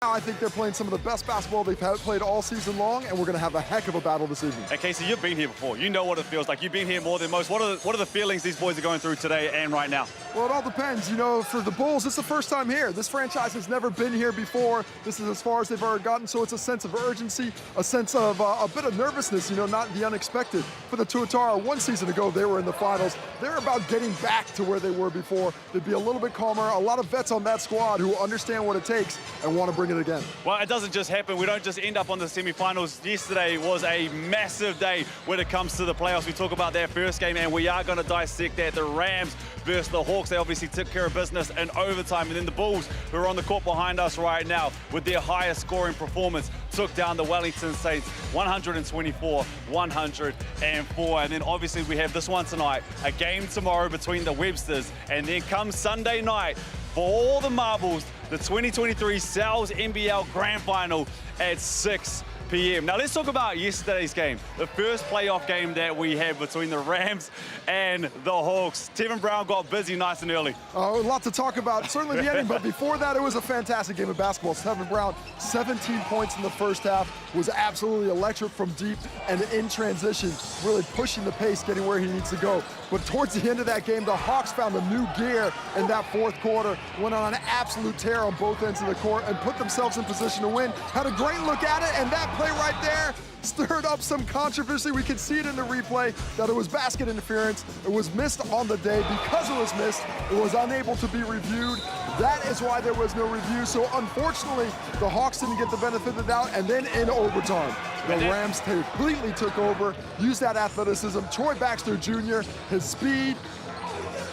I think they're playing some of the best basketball they've played all season long, and we're going to have a heck of a battle this evening. And Casey, you've been here before. You know what it feels like. You've been here more than most. What are the feelings these boys are going through today and right now? Well, it all depends. You know, for the Bulls, it's the first time here. This franchise has never been here before. This is as far as they've ever gotten, so it's a sense of urgency, a sense of a bit of nervousness, you know, not the unexpected. For the Tuatara, one season ago, they were in the finals. They're about getting back to where they were before. They'd be a little bit calmer. A lot of vets on that squad who understand what it takes and want to bring it again. Well, it doesn't just happen. We don't just end up on the semifinals. Yesterday was a massive day when it comes to the playoffs. We talk about that first game, and we are going to dissect that. The Rams versus the Hawks, they obviously took care of business in overtime. And then the Bulls, who are on the court behind us right now, with their highest scoring performance, took down the Wellington Saints 124-104. And then obviously we have this one tonight, a game tomorrow between the Websters. And then come Sunday night, for all the marbles, the 2023 Sal's NBL Grand Final at 6 p.m. Now let's talk about yesterday's game, the first playoff game that we had between the Rams and the Hawks. Tevin Brown got busy nice and early. A lot to talk about, certainly the ending, but before that, it was a fantastic game of basketball. Tevin Brown, 17 points in the first half, was absolutely electric from deep and in transition, really pushing the pace, getting where he needs to go. But towards the end of that game, the Hawks found a new gear in that fourth quarter, went on an absolute tear on both ends of the court and put themselves in position to win. Had a great look at it, and that play right there stirred up some controversy. We could see it in the replay that it was basket interference. It was missed on the day. Because it was missed, it was unable to be reviewed. That is why there was no review. So unfortunately, the Hawks didn't get the benefit of the doubt. And then in overtime, the Rams completely took over, used that athleticism. Troy Baxter Jr., his speed,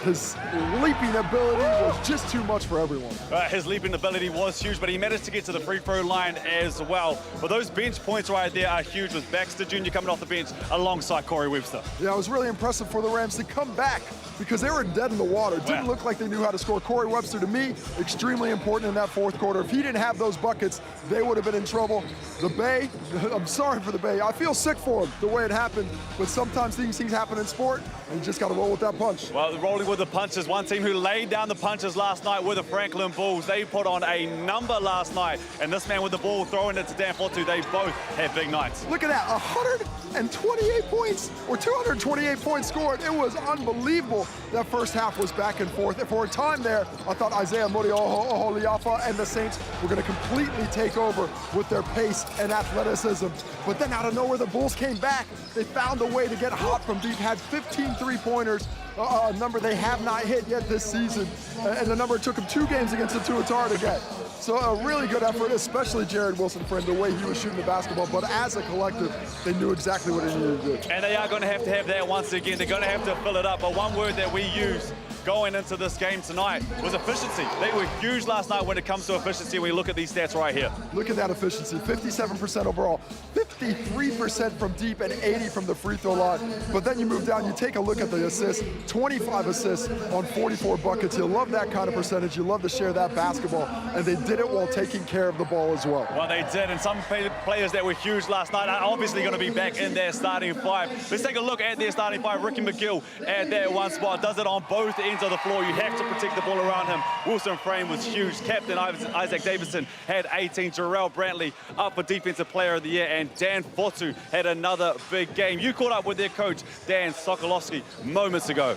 his leaping ability was just too much for everyone. His leaping ability was huge, but he managed to get to the free throw line as well. But those bench points right there are huge, with Baxter Jr. coming off the bench alongside Corey Webster. Yeah, it was really impressive for the Rams to come back because they were dead in the water. It didn't look like they knew how to score. Corey Webster, to me, extremely important in that fourth quarter. If he didn't have those buckets, they would have been in trouble. The Bay, I'm sorry for the Bay. I feel sick for him, the way it happened. But sometimes these things happen in sport, and you just got to roll with that punch. Well, rolling with the punches. One team who laid down the punches last night were the Franklin Bulls. They put on a number last night, and this man with the ball throwing it to Dan Fotu, they both had big nights. Look at that, 128 points, or 228 points scored. It was unbelievable. That first half was back and forth. And for a time there, I thought Isaiah Morioholiafa and the Saints were going to completely take over with their pace and athleticism. But then out of nowhere, the Bulls came back. They found a way to get hot from deep, had 15 three-pointers, a number they have not hit yet this season. And the number it took them 2 games against the Tuatara to get. So a really good effort, especially Jared Wilson, friend, the way he was shooting the basketball. But as a collective, they knew exactly what they needed to do. And they are going to have that once again. They're going to have to fill it up. But one word that we use going into this game tonight was efficiency. They were huge last night when it comes to efficiency. When you look at these stats right here. Look at that efficiency, 57% overall, 53% from deep and 80 from the free throw line. But then you move down, you take a look at the assists, 25 assists on 44 buckets. You love that kind of percentage. You love to share that basketball. And they did it while taking care of the ball as well. Well, they did. And some players that were huge last night are obviously going to be back in their starting 5. Let's take a look at their starting 5. Ricky McGill at that one spot, does it on both ends of the floor. You have to protect the ball around him. Wilson Frame was huge. Captain Isaac Davidson had 18. Jarrell Brantley up for Defensive Player of the Year. And Dan Fotu had another big game. You caught up with their coach, Dan Sokolowski, moments ago.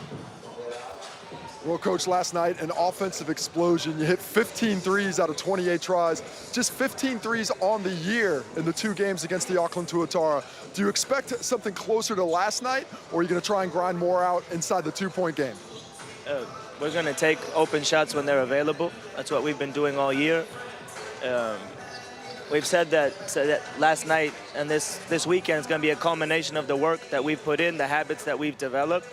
Well, Coach, last night, an offensive explosion. You hit 15 threes out of 28 tries. Just 15 threes on the year in the 2 games against the Auckland Tuatara. Do you expect something closer to last night, or are you going to try and grind more out inside the 2-point game? We're going to take open shots when they're available. That's what we've been doing all year. We've said that last night and this weekend is going to be a culmination of the work that we've put in, the habits that we've developed.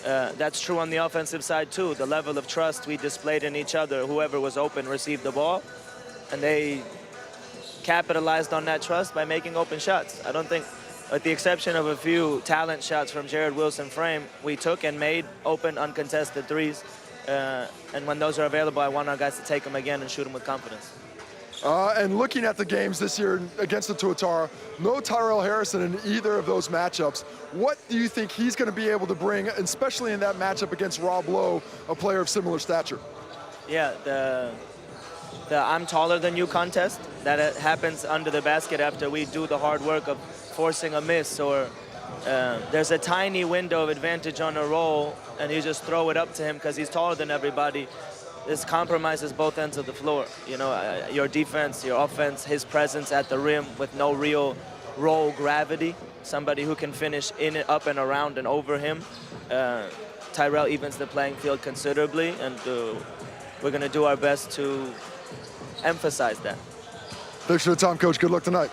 That's true on the offensive side too. The level of trust we displayed in each other. Whoever was open received the ball, and they capitalized on that trust by making open shots. I don't think, with the exception of a few talent shots from Jared Wilson Frame, we took and made open, uncontested threes. And when those are available, I want our guys to take them again and shoot them with confidence. And looking at the games this year against the Tuatara, no Tyrell Harrison in either of those matchups. What do you think he's going to be able to bring, especially in that matchup against Rob Lowe, a player of similar stature? Yeah, the I'm taller than you contest that happens under the basket after we do the hard work of forcing a miss, or there's a tiny window of advantage on a roll and you just throw it up to him because he's taller than everybody. This compromises both ends of the floor. You know, your defense, your offense, his presence at the rim with no real roll gravity, somebody who can finish in it, up and around and over him. Tyrell evens the playing field considerably, and we're going to do our best to emphasize that. Thanks for the time, Coach. Good luck tonight.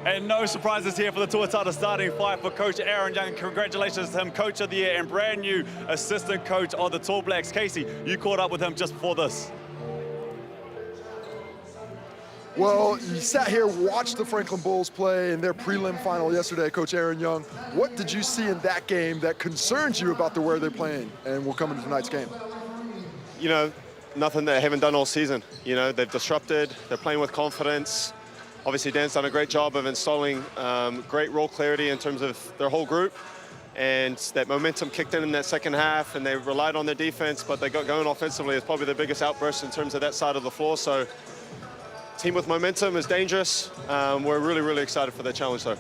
And no surprises here for the Tuatara starting five for Coach Aaron Young. Congratulations to him, Coach of the Year and brand new assistant coach of the Tall Blacks. Casey, you caught up with him just before this. Well, you sat here, watched the Franklin Bulls play in their prelim final yesterday, Coach Aaron Young. What did you see in that game that concerns you about the way they're playing and will come into tonight's game? You know, nothing they haven't done all season. You know, they've disrupted, they're playing with confidence. Obviously, Dan's done a great job of installing great role clarity in terms of their whole group. And that momentum kicked in that second half, and they relied on their defense, but they got going offensively. It's probably the biggest outburst in terms of that side of the floor. So, team with momentum is dangerous. We're really, really excited for the challenge, though.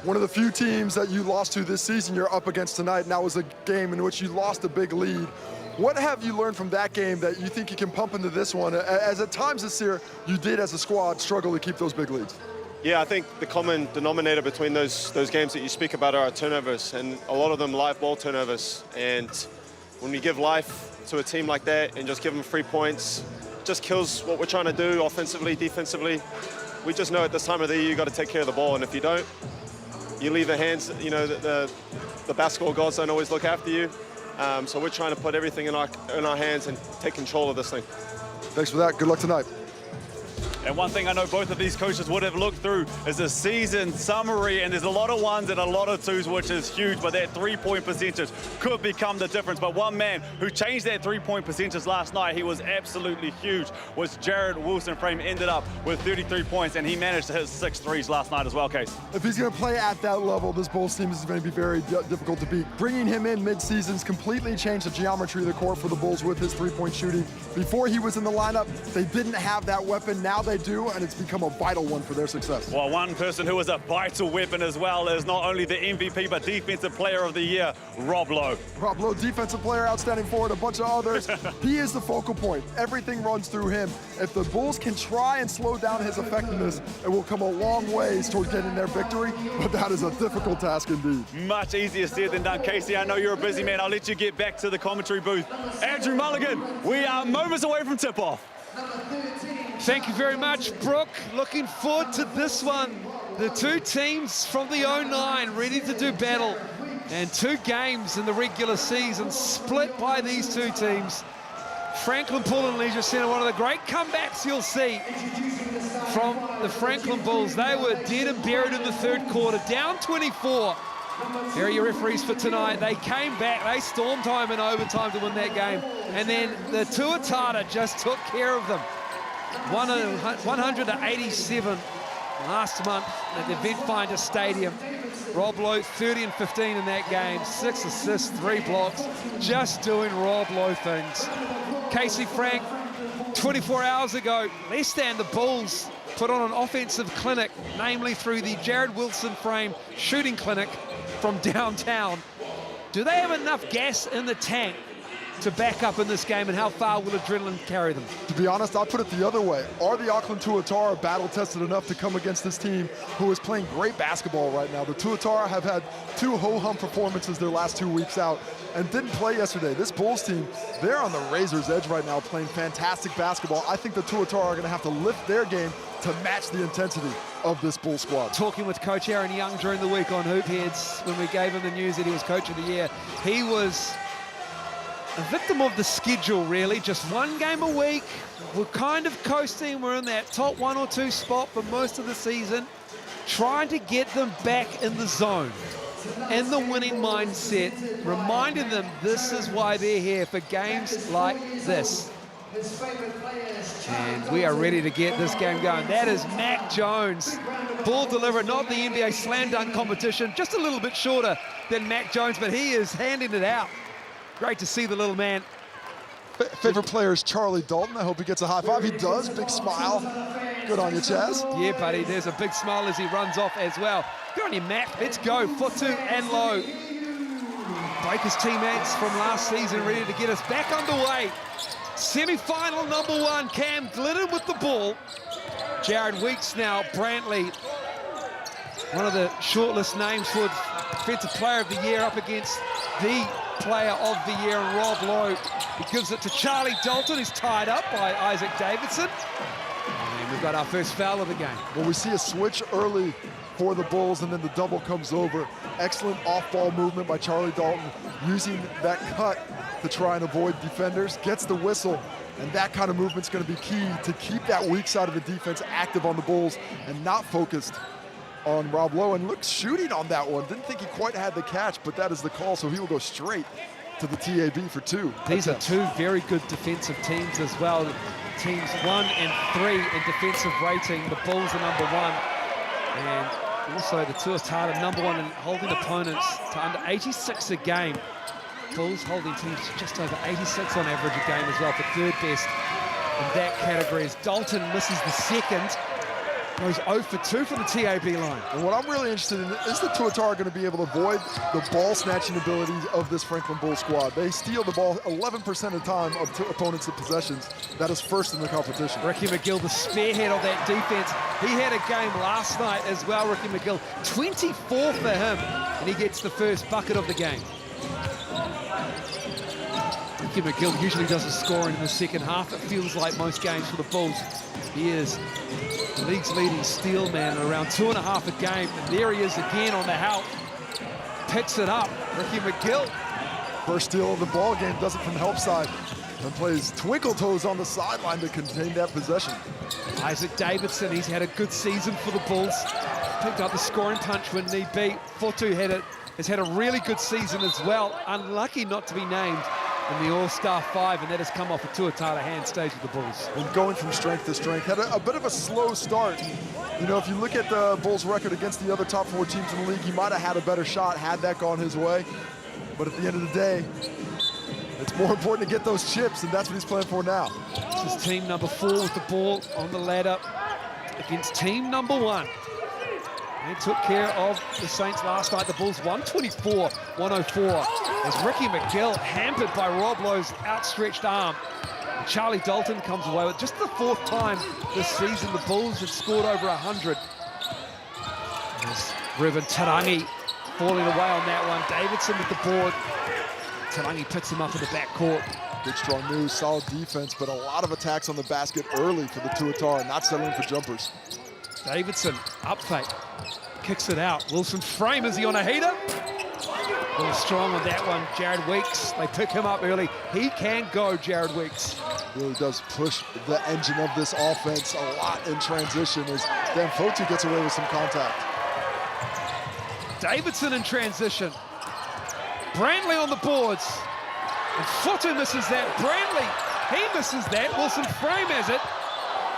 One of the few teams that you lost to this season you're up against tonight, and that was a game in which you lost a big lead. What have you learned from that game that you think you can pump into this one? As at times this year, you did as a squad struggle to keep those big leads. Yeah, I think the common denominator between those games that you speak about are our turnovers, and a lot of them live ball turnovers. And when we give life to a team like that and just give them 3 points, it just kills what we're trying to do offensively, defensively. We just know at this time of the year, you got to take care of the ball, and if you don't, you leave the hands, you know, the basketball gods don't always look after you. So we're trying to put everything in our hands and take control of this thing. Thanks for that. Good luck tonight. And one thing I know both of these coaches would have looked through is a season summary, and there's a lot of ones and a lot of twos, which is huge, but that three-point percentage could become the difference. But one man who changed that three-point percentage last night, he was absolutely huge, was Jared Wilson. Frame ended up with 33 points, and he managed to hit 6 threes last night as well, Case. If he's going to play at that level, this Bulls team is going to be very difficult to beat. Bringing him in mid-season's completely changed the geometry of the court for the Bulls with his three-point shooting. Before he was in the lineup, they didn't have that weapon. Now they do, and it's become a vital one for their success. Well, one person who is a vital weapon as well is not only the MVP, but Defensive Player of the Year, Rob Lowe. Rob Lowe, defensive player, outstanding forward, a bunch of others. He is the focal point. Everything runs through him. If the Bulls can try and slow down his effectiveness, it will come a long ways toward getting their victory, but that is a difficult task indeed. Much easier said than done. Casey, I know you're a busy man. I'll let you get back to the commentary booth. Andrew Mulligan, we are moments away from tip-off. Thank you very much, Brooke. Looking forward to this one. The two teams from the 09 ready to do battle. And 2 games in the regular season split by these two teams. Franklin Pool and Leisure Centre, one of the great comebacks you'll see from the Franklin Bulls. They were dead and buried in the third quarter, down 24. Here are your referees for tonight. They came back, they stormed time in overtime to win that game. And then the Tuatara just took care of them. 187 last month at the Eventfinder Stadium. Rob Lowe, 30 and 15 in that game, 6 assists, 3 blocks, just doing Rob Lowe things. Casey Frank, 24 hours ago, less than the Bulls put on an offensive clinic, namely through the Jared Wilson frame shooting clinic from downtown. Do they have enough gas in the tank to back up in this game, and how far will adrenaline carry them? To be honest, I'll put it the other way. Are the Auckland Tuatara battle-tested enough to come against this team who is playing great basketball right now? The Tuatara have had 2 ho-hum performances their last 2 weeks out and didn't play yesterday. This Bulls team, they're on the razor's edge right now, playing fantastic basketball. I think the Tuatara are going to have to lift their game to match the intensity of this Bull squad. Talking with Coach Aaron Young during the week on Hoopheads, when we gave him the news that he was Coach of the Year, he was a victim of the schedule, really. Just 1 game a week. We're kind of coasting. We're in that top 1 or 2 spot for most of the season. Trying to get them back in the zone, in the winning mindset, reminding them this is why they're here, for games like this. And we are ready to get this game going. That is Mac Jones. Ball delivered, not the NBA slam dunk competition, just a little bit shorter than Mac Jones, but he is handing it out. Great to see the little man Favorite player is Charlie Dalton. I hope he gets a high five. He does. Big smile. Good on you, Chaz. Yeah, buddy, there's a big smile as he runs off as well. Good on you, Matt. Let's go. Fotu and low. Breakers teammates from last season ready to get us back underway. Semi-final number 1, Cam Glidden with the ball. Jared Weeks now, Brantley. One of the shortlist names for Defensive Player of the Year up against the Player of the Year, Rob Lowe. He gives it to Charlie Dalton, who's tied up by Isaac Davidson. And we've got our first foul of the game. Well, we see a switch early for the Bulls, and then the double comes over. Excellent off-ball movement by Charlie Dalton, using that cut to try and avoid defenders. Gets the whistle, and that kind of movement's going to be key to keep that weak side of the defense active on the Bulls and not focused on Rob Lowe. And looks shooting on that one. Didn't think he quite had the catch, but that is the call, so he will go straight to the TAB for 2. These are 2 very good defensive teams as well. Teams 1 and 3 in defensive rating. The Bulls are number 1. And also the Tuatara number 1 in holding opponents to under 86 a game. Bulls holding teams just over 86 on average a game as well, for 3rd best in that category. As Dalton misses the second, goes 0 for 2 from the TAB line. And what I'm really interested in is the Tuatara going to be able to avoid the ball snatching abilities of this Franklin Bulls squad. They steal the ball 11% of the time of opponents' possessions. That is first in the competition. Ricky McGill, the spearhead of that defense. He had a game last night as well, Ricky McGill. 24 for him, and he gets the first bucket of the game. Ricky McGill usually doesn't score in the second half. It feels like most games for the Bulls. He is the league's leading steal man, around 2.5 a game. And there he is again on the help. Picks it up, Ricky McGill. First steal of the ball game, does it from the help side, and plays twinkle toes on the sideline to contain that possession. Isaac Davidson, he's had a good season for the Bulls. Picked up the scoring punch when need be. Fotu has had a really good season as well. Unlucky not to be named in the All-Star 5, and that has come off a Tuatara hand stage with the Bulls. And going from strength to strength, had a bit of a slow start. You know, if you look at the Bulls' record against the other top 4 teams in the league, he might have had a better shot had that gone his way. But at the end of the day, it's more important to get those chips, and that's what he's playing for now. This is team number 4 with the ball on the ladder against team number 1. They took care of the Saints last night. The Bulls 124-104 as Ricky McGill hampered by Rob Lowe's outstretched arm. Charlie Dalton comes away with just the 4th time this season the Bulls have scored over 100. There's Riven Tarangi falling away on that one. Davidson with the board. Tarangi picks him up in the backcourt. Good strong move, solid defense, but a lot of attacks on the basket early for the Tuatara, not settling for jumpers. Davidson, up fake, kicks it out. Wilson frame, is he on a heater? A little strong on that one, Jared Weeks. They pick him up early. He can go, Jared Weeks. Really does push the engine of this offense a lot in transition as Dan Fotu gets away with some contact. Davidson in transition. Brantley on the boards. And Fotu misses that. Brantley, he misses that. Wilson frame has it.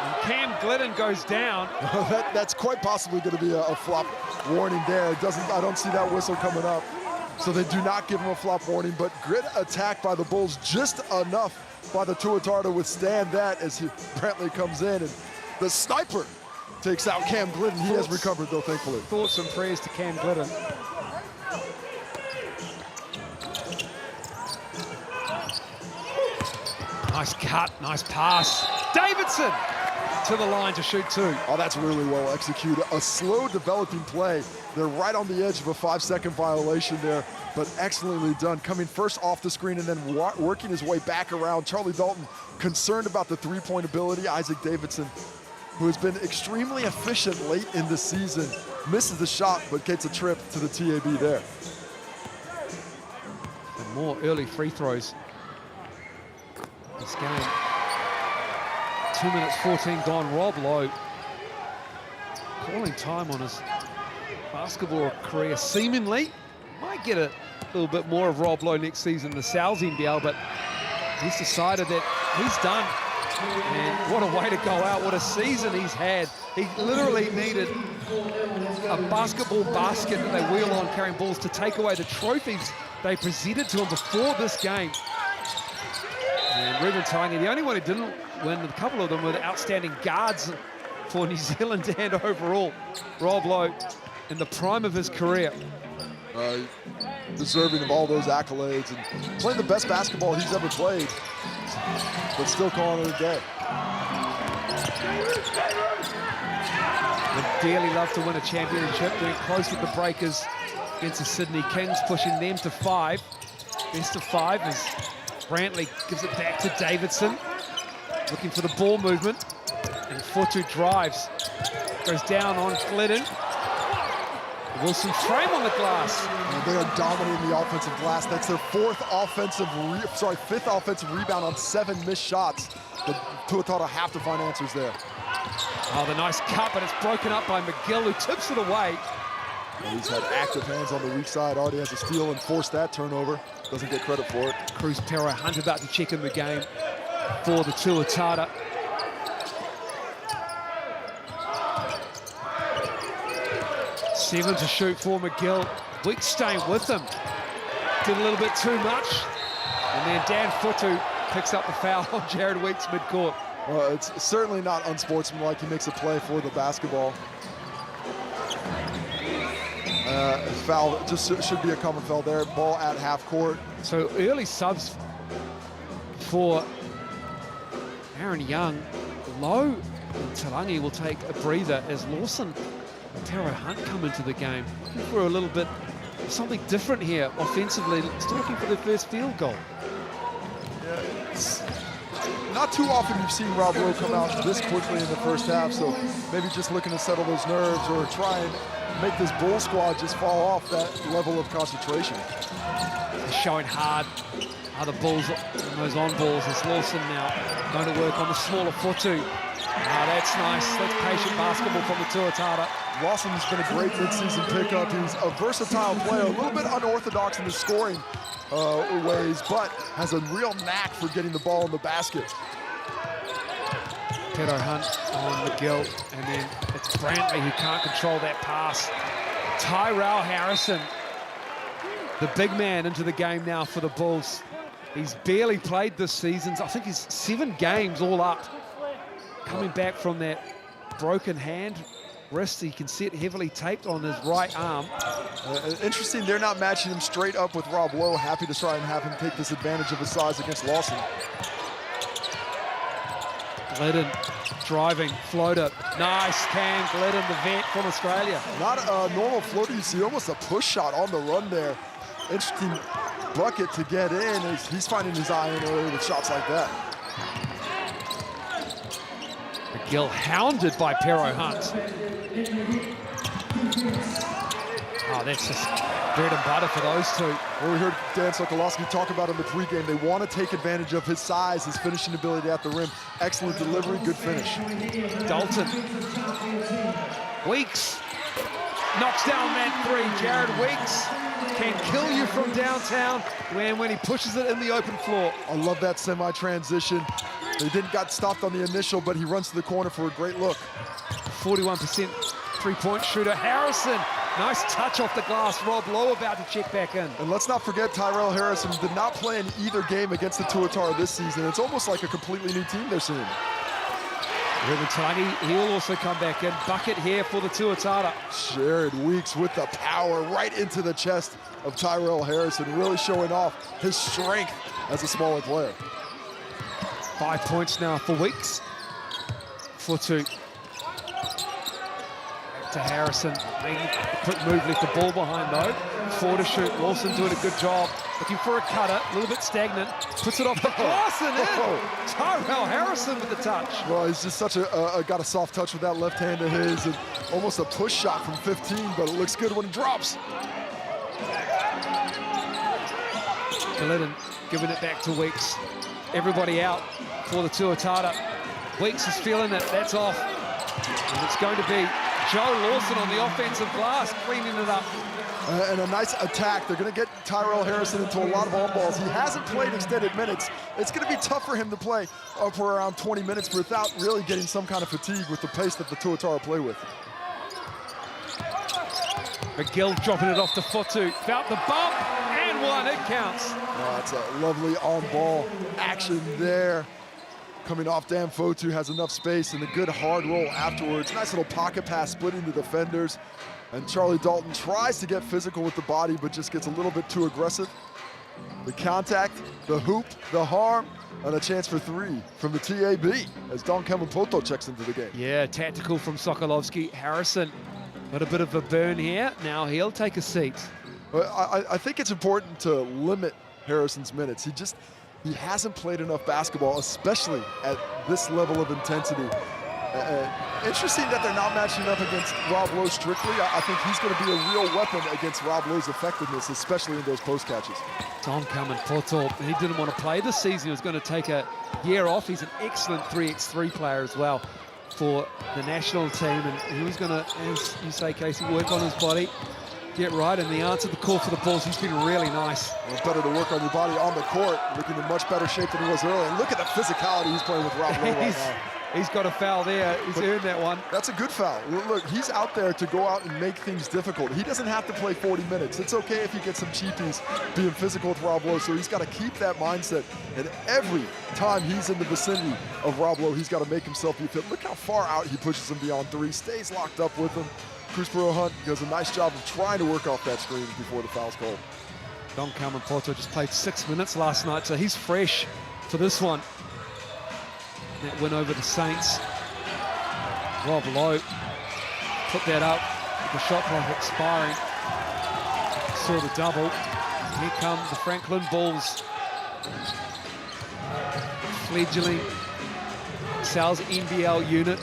And Cam Glidden goes down. That's quite possibly going to be a flop warning there. I don't see that whistle coming up. So they do not give him a flop warning, but great attack by the Bulls, just enough by the Tuatara to withstand that as Brantley comes in. And the sniper takes out Cam Glidden. He has recovered, though, thankfully. Thoughts and prayers to Cam Glidden. Nice cut, nice pass. Davidson to the line to shoot 2. Oh, that's really well executed. A slow developing play. They're right on the edge of a 5-second violation there, but excellently done. Coming first off the screen and then working his way back around. Charlie Dalton concerned about the three-point ability. Isaac Davidson, who has been extremely efficient late in the season, misses the shot, but gets a trip to the TAB there. And more early free throws. This game, 2 minutes 14 gone. Rob Lowe calling time on his basketball career. Seemingly might get a little bit more of Rob Lowe next season in the NZNBL, but he's decided that he's done. And what a way to go out, what a season he's had. He literally needed a basketball basket that they wheel on carrying balls to take away the trophies they presented to him before this game. And Ruben Tainga, the only one who didn't win, a couple of them were the outstanding guards for New Zealand and overall. Rob Lowe, in the prime of his career. Deserving of all those accolades and playing the best basketball he's ever played, but still calling it a day. Would dearly love to win a championship. Doing close with the Breakers against the Sydney Kings, pushing them to 5. Best of 5 as Brantley gives it back to Davidson. Looking for the ball movement. And Fotu drives. Goes down on Glidden. Wilson frame on the glass. And they are dominating the offensive glass. That's their fifth offensive rebound on 7 missed shots. The Tuatara have to find answers there. Oh, the nice cut, but it's broken up by McGill, who tips it away. And he's had active hands on the weak side. Already has a steal and forced that turnover. Doesn't get credit for it. Cruz Pero Hunt about to check in the game for the Tuatara. Seven to shoot for McGill. Weeks staying with him. Did a little bit too much. And then Dan Fotu picks up the foul on Jared Weeks midcourt. Well, it's certainly not unsportsmanlike. He makes a play for the basketball. Foul, just should be a common foul there. Ball at half court. So early subs for Aaron Young. Lowe and Tarangi will take a breather as Lawson and Pero Hunt come into the game. Looking for a little bit of something different here offensively. Still looking for their first field goal. Yeah, it's not too often you've seen Rob Lowe come out this quickly in the first half, so maybe just looking to settle those nerves or try and make this Bull squad just fall off that level of concentration. They're showing hard how the Bulls, those on balls, as Lawson now going to work on the smaller Fotu. Oh, that's nice. That's patient basketball from the Tuatara. Lawson has been a great midseason pickup. He's a versatile player, a little bit unorthodox in his scoring ways, but has a real knack for getting the ball in the basket. Pero Hunt on McGill, and then it's Brantley who can't control that pass. Tyrell Harrison, the big man, into the game now for the Bulls. He's barely played this season. I think he's 7 games all up. Coming back from that broken hand, wrist, he can see it heavily taped on his right arm. Interesting, they're not matching him straight up with Rob Lowe. Happy to try and have him take this advantage of his size against Lawson. Glidden driving, floater. Nice can, Glidden, the vet from Australia. Not a normal floater, you see almost a push shot on the run there. Interesting bucket to get in. He's finding his eye in early with shots like that. McGill hounded by Pero Hunt. Oh, that's just bread and butter for those two. Well, we heard Dan Sokolowski talk about him in the pregame. They want to take advantage of his size, his finishing ability at the rim. Excellent delivery, good finish. Dalton. Weeks knocks down that 3. Jared Weeks can kill you from downtown when he pushes it in the open floor. I love that semi-transition. He didn't get stopped on the initial, but he runs to the corner for a great look. 41% three-point shooter. Harrison, nice touch off the glass. Rob Lowe about to check back in. And let's not forget Tyrell Harrison did not play in either game against the Tuatara this season. It's almost like a completely new team they're seeing. Ruben Tainga, he'll also come back in. Bucket here for the Tuatara. Jared Weeks with the power right into the chest of Tyrell Harrison, really showing off his strength as a smaller player. 5 points now for Weeks. Fotu. To Harrison. Quick move, left the ball behind though. 4 to shoot. Lawson doing a good job. Looking for a cutter, a little bit stagnant. Puts it off the glass and in. Tyrell Harrison with the touch. Well, he's just such got a soft touch with that left hand of his, and almost a push shot from 15, but it looks good when it drops. Glidden giving it back to Weeks. Everybody out for the Tuatara. Weeks is feeling it, that's off. And it's going to be Joe Lawson on the offensive glass, cleaning it up. And a nice attack. They're going to get Tyrell Harrison into a lot of on balls. He hasn't played extended minutes. It's going to be tough for him to play for around 20 minutes without really getting some kind of fatigue with the pace that the Tuatara play with. McGill dropping it off to Fotu. Felt the bump, and 1-1, it counts. That's a lovely on-ball action there. Coming off Dan Fotu, has enough space and a good hard roll afterwards. Nice little pocket pass splitting the defenders. And Charlie Dalton tries to get physical with the body, but just gets a little bit too aggressive. The contact, the hoop, the harm, and a chance for three from the TAB as Don Kemapoto checks into the game. Yeah, tactical from Sokolovsky. Harrison got a bit of a burn here. Now he'll take a seat. But I think it's important to limit Harrison's minutes. He hasn't played enough basketball, especially at this level of intensity. Interesting that they're not matching up against Rob Lowe strictly. I think he's going to be a real weapon against Rob Lowe's effectiveness, especially in those post catches. Don Kemapoto, he didn't want to play this season. He was going to take a year off. He's an excellent 3x3 player as well for the national team. And he was going to, as you say, Casey, work on his body, get right. And the answer to the call for the balls, he's been really nice. Well, it's better to work on your body on the court, looking in much better shape than he was earlier. And look at the physicality he's playing with Rob Lowe right now. He's got a foul there. He's earned that one. That's a good foul. Look, he's out there to go out and make things difficult. He doesn't have to play 40 minutes. It's okay if he gets some cheapies being physical with Rob Lowe, so he's got to keep that mindset. And every time he's in the vicinity of Rob Lowe, he's got to make himself be fit. Look how far out he pushes him beyond three, stays locked up with him. Cruz Pearl Hunt does a nice job of trying to work off that screen before the foul's called. Don Kemapoto just played 6 minutes last night, so he's fresh for this one. That win over the Saints. Rob Lowe put that up, the shot clock expiring. Saw the double. Here come the Franklin Bulls. Fledgling Sal's NBL unit.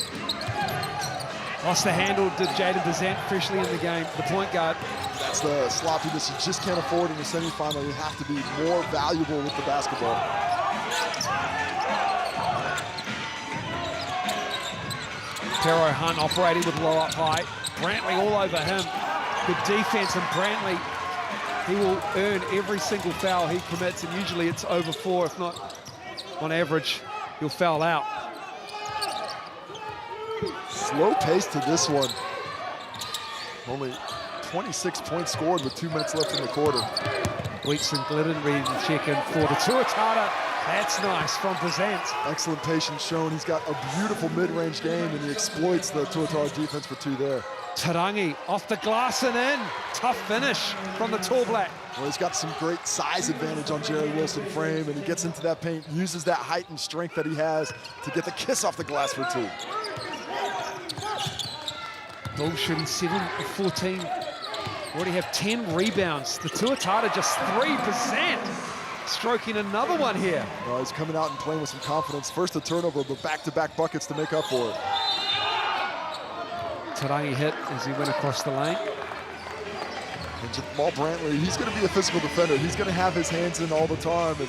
Lost the handle to Jaden Bazant freshly in the game, the point guard. That's the sloppiness you just can't afford in the semifinal. You have to be more valuable with the basketball. Pero Hunt operating with low up high. Brantley all over him. Good defense, and Brantley, he will earn every single foul he commits, and usually it's over 4, if not on average, he'll foul out. Slow pace to this one. Only 26 points scored with 2 minutes left in the quarter. Weeks and Glidden ready to check in for the Tuatara. That's nice from Bazant. Excellent patience shown. He's got a beautiful mid-range game, and he exploits the Tuatara defense for 2 there. Tarangi off the glass and in. Tough finish from the Tall Black. Well, he's got some great size advantage on Jerry Wilson frame, and he gets into that paint, uses that height and strength that he has to get the kiss off the glass for 2. Bulls shooting 7 of 14. Already have 10 rebounds. The Tuatara just 3%. Stroking another one here. Well, he's coming out and playing with some confidence. First a turnover, but back-to-back buckets to make up for it. Tarangi hit as he went across the lane. And Jamal Brantley, he's going to be a physical defender. He's going to have his hands in all the time. And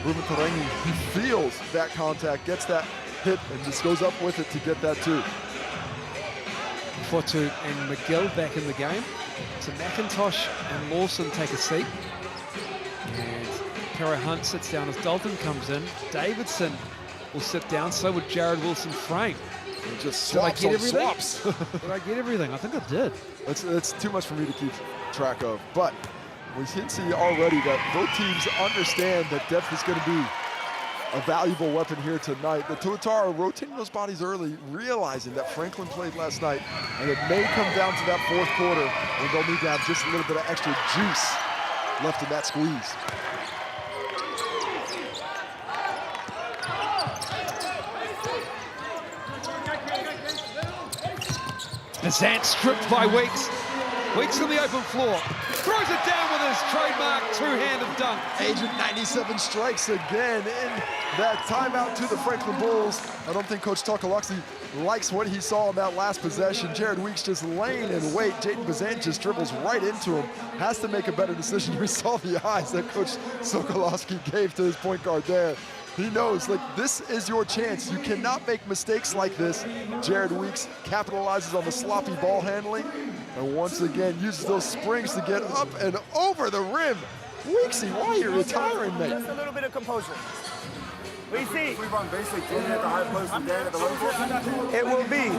Ruben Tarangi, he feels that contact, gets that hit, and just goes up with it to get that too. Fotu and McGill back in the game. So McIntosh and Lawson take a seat. And Pero Hunt sits down as Dalton comes in. Davidson will sit down, so would Jared Wilson-Frame. And just swaps on swaps. Did I get everything? I think I did. It's too much for me to keep track of. But we can see already that both teams understand that depth is going to be a valuable weapon here tonight. The Tuatara rotating those bodies early, realizing that Franklin played last night, and it may come down to that 4th quarter when they'll need to have just a little bit of extra juice left in that squeeze. Bazant stripped by Weeks. Weeks on the open floor. Throws it down with his trademark two-handed dunk. Agent 97 strikes again in that timeout to the Franklin Bulls. I don't think Coach Takaloxi likes what he saw in that last possession. Jared Weeks just laying in wait. Jaden Bazant just dribbles right into him. Has to make a better decision. We saw the eyes that Coach Sokolowski gave to his point guard there. He knows, like, this is your chance. You cannot make mistakes like this. Jared Weeks capitalizes on the sloppy ball handling, and once again uses those springs to get up and over the rim. Weeksy, why are you retiring, mate? Just a little bit of composure. We see. We run basic 10 at the high post and Dan at the low post. It will be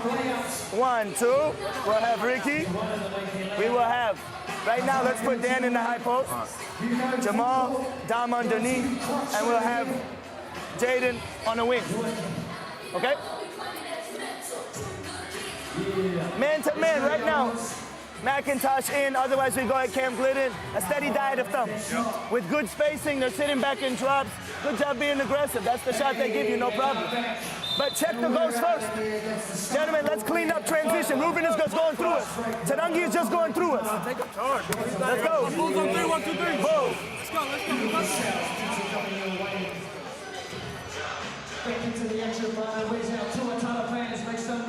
1, 2. We'll have Ricky. We will have Right now, let's put Dan in the high post. Jamal, Dom underneath, and we'll have Jaden on the wing. Okay? Man to man right now. McIntosh in, otherwise we go at Cam Glidden. A steady diet of thumb. With good spacing, they're sitting back in drops. Good job being aggressive. That's the shot they give you, no problem. But check the goals first. Gentlemen, let's clean up transition. Ruben is just going through us. Tarangi is just going through us. Take a charge. Let's go. 3, 1, 2, 3. Boom. Let's go, let's go.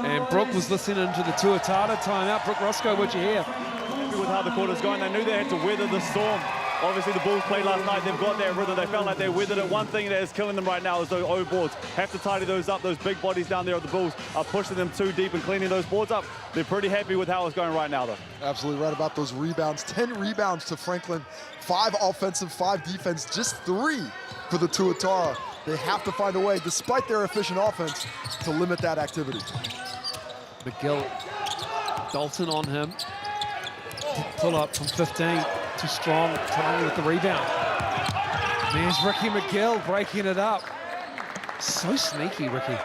And Brooke was listening to the Tuatara timeout. Brooke Roscoe, what'd you hear? Happy with how the quarter's going. They knew they had to weather the storm. Obviously, the Bulls played last night. They've got that rhythm. They felt like they weathered it. One thing that is killing them right now is those O boards. Have to tidy those up. Those big bodies down there of the Bulls are pushing them too deep and cleaning those boards up. They're pretty happy with how it's going right now, though. Absolutely right about those rebounds. 10 rebounds to Franklin. 5 offensive, 5 defense. Just 3 for the Tuatara. They have to find a way, despite their efficient offense, to limit that activity. McGill, Dalton on him. Pull up from 15, too strong, Tarangi with the rebound. There's Ricky McGill breaking it up. So sneaky, Ricky.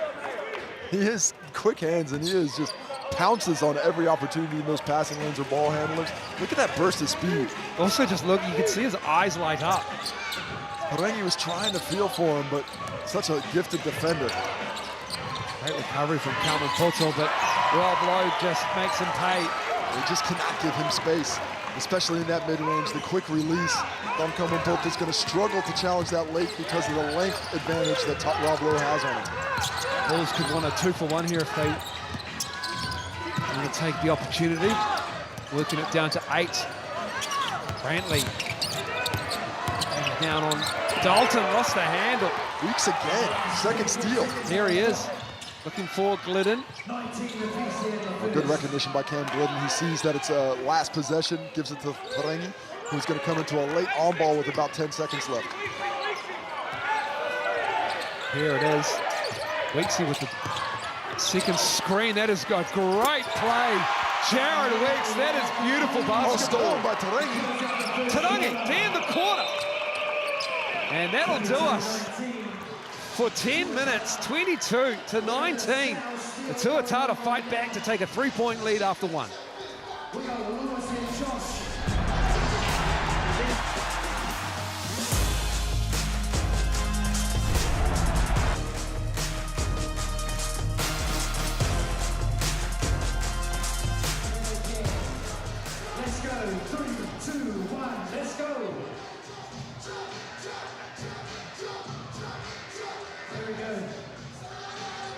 He is quick hands, and he is just pounces on every opportunity in those passing lanes or ball handlers. Look at that burst of speed. Also just look, you can see his eyes light up. Tarangi was trying to feel for him, but such a gifted defender. Great recovery from Calvin Porto, but Rob Lowe just makes him pay. They just cannot give him space, especially in that mid-range. The quick release. Dom Porto is going to struggle to challenge that late because of the length advantage that Rob Lowe has on him. Bulls could want a 2-for-1 here if they want to take the opportunity. Working it down to 8. Brantley. Down on Dalton, lost the handle. Weeks again, second steal. There he is, looking for Glidden. Good recognition by Cam Glidden. He sees that it's a last possession, gives it to Tarangi, who's going to come into a late on ball with about 10 seconds left. Here it is. Weeksy with the second screen. That is a great play. Jared Weeks, that is beautiful basketball. Stolen by Tarangi. Tarangi, down the corner. And that'll do us for 10 minutes, 22-19. The Tuatara fight back to take a 3-point lead after 1. Let's go. 3, 2, 1, let's go. Here we go.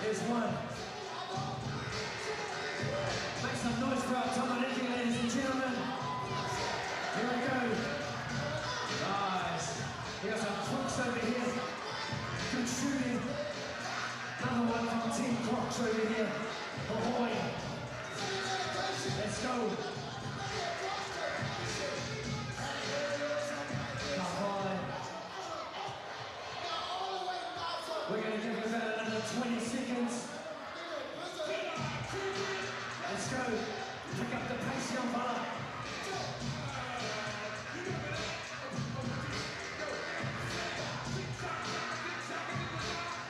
Here's 1. Make some noise for our Tamariki, ladies and gentlemen. Here we go. Nice. We got some crooks over here. Good shooting. Number 1 from Team Crocs over here. Ahoy. Let's go. We're going to give it about another 20 seconds. Let's go. Pick up the pace, young fella.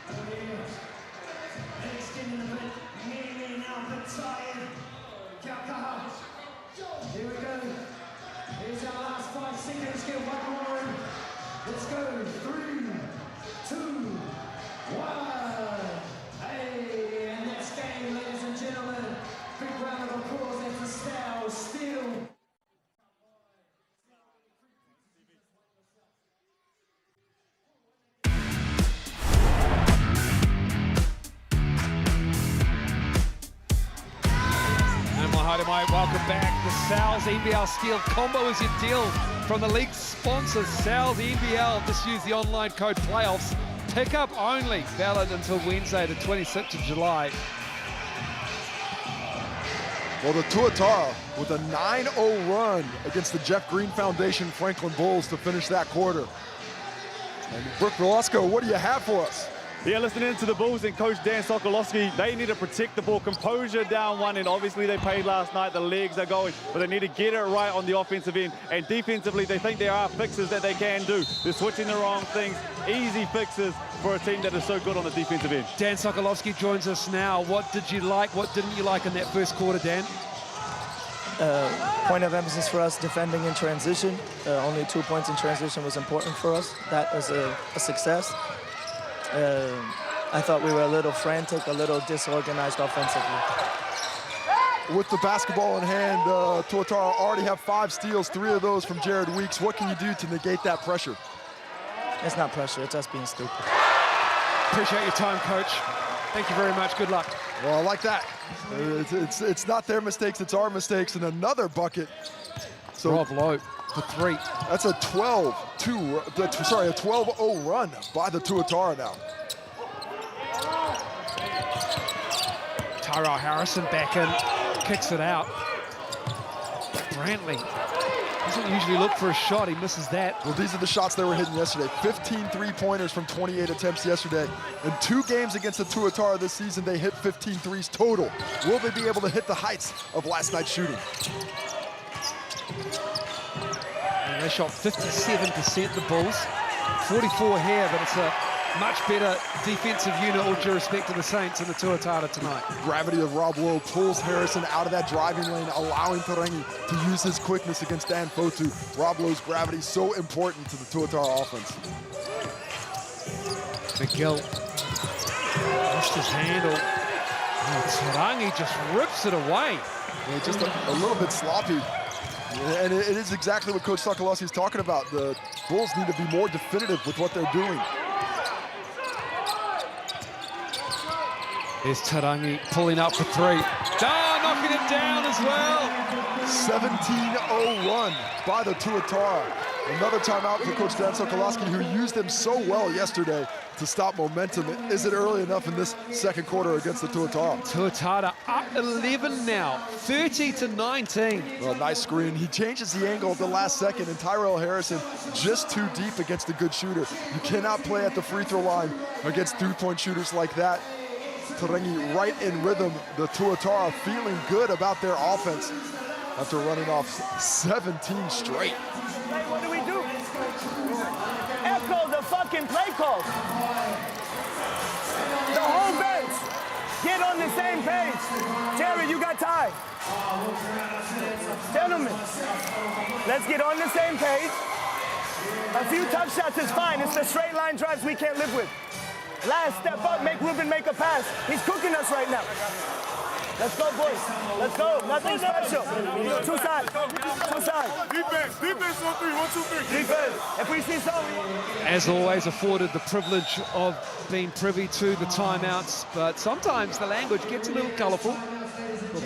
Oh yeah. And extending a bit. Nearly now, a bit tired. Kaha. Here we go. Here's our last 5 seconds. Get one more in. Let's go. 3, 2, 1. Hey, and that's game, ladies and gentlemen. Big round of applause there for Stow. Steele. Welcome back. The Sal's NBL Steel Combo is your deal from the league sponsors. Sal's NBL. Just use the online code PLAYOFFS. Pick up only. Valid until Wednesday, the 26th of July. Well, the Tuatara with a 9-0 run against the Jeff Green Foundation Franklin Bulls to finish that quarter. And Brooke Velasco, what do you have for us? Yeah, listening to the Bulls and Coach Dan Sokolowski, they need to protect the ball, composure down one end. Obviously, they played last night, the legs are going, but they need to get it right on the offensive end. And defensively, they think there are fixes that they can do. They're switching the wrong things, easy fixes for a team that is so good on the defensive end. Dan Sokolowski joins us now. What did you like, what didn't you like in that first quarter, Dan? Point of emphasis for us, defending in transition. Only 2 points in transition was important for us. That was a success. I thought we were a little frantic, a little disorganized offensively. With the basketball in hand, Tuatara already have 5 steals, 3 of those from Jared Weeks. What can you do to negate that pressure? It's not pressure, it's us being stupid. Appreciate your time, Coach. Thank you very much. Good luck. Well, I like that. It's not their mistakes, it's our mistakes. And another bucket. So Rob Lowe for 3. that's a 12-0 run by the Tuatara now. Tyrell Harrison back in, kicks it out. Brantley doesn't usually look for a shot, he misses that. Well, these are the shots they were hitting yesterday. 15 three-pointers from 28 attempts yesterday. In 2 games against the Tuatara this season, they hit 15 threes total. Will they be able to hit the heights of last night's shooting? And they shot 57%, the Bulls. 44 here, but it's a much better defensive unit, all due respect to the Saints and the Tuatara tonight. Gravity of Rob Lowe pulls Harrison out of that driving lane, allowing Tarangi to use his quickness against Dan Fotu. Rob Lowe's gravity so important to the Tuatara offense. McGill lost his handle. Oh, Tarangi just rips it away. Yeah, just a little bit sloppy. And it is exactly what Coach Sokolowski is talking about. The Bulls need to be more definitive with what they're doing. There's Tarangi pulling up for 3. Knocking it down as well. 17-0 run by the Tuatara. Another timeout for Coach Dan Sokolowski, who used them so well yesterday to stop momentum. Is it early enough in this second quarter against the Tuatara? Tuatara up 11 now, 30-19. Well, nice screen. He changes the angle at the last second, and Tyrell Harrison just too deep against a good shooter. You cannot play at the free throw line against 3-point shooters like that. Tarangi right in rhythm. The Tuatara feeling good about their offense after running off 17 straight. What do we do? Echo the fucking play calls. The whole bench, get on the same page. Jerry, you got time. Gentlemen, let's get on the same page. A few tough shots is fine. It's the straight line drives we can't live with. Last step up, make Ruben make a pass. He's cooking us right now. Let's go, boys. Let's go. Nothing special. 2 sides. 2 sides. Defense on 3, 1, 2, 3. Defense. If we see something. As always, afforded the privilege of being privy to the timeouts, but sometimes the language gets a little colourful.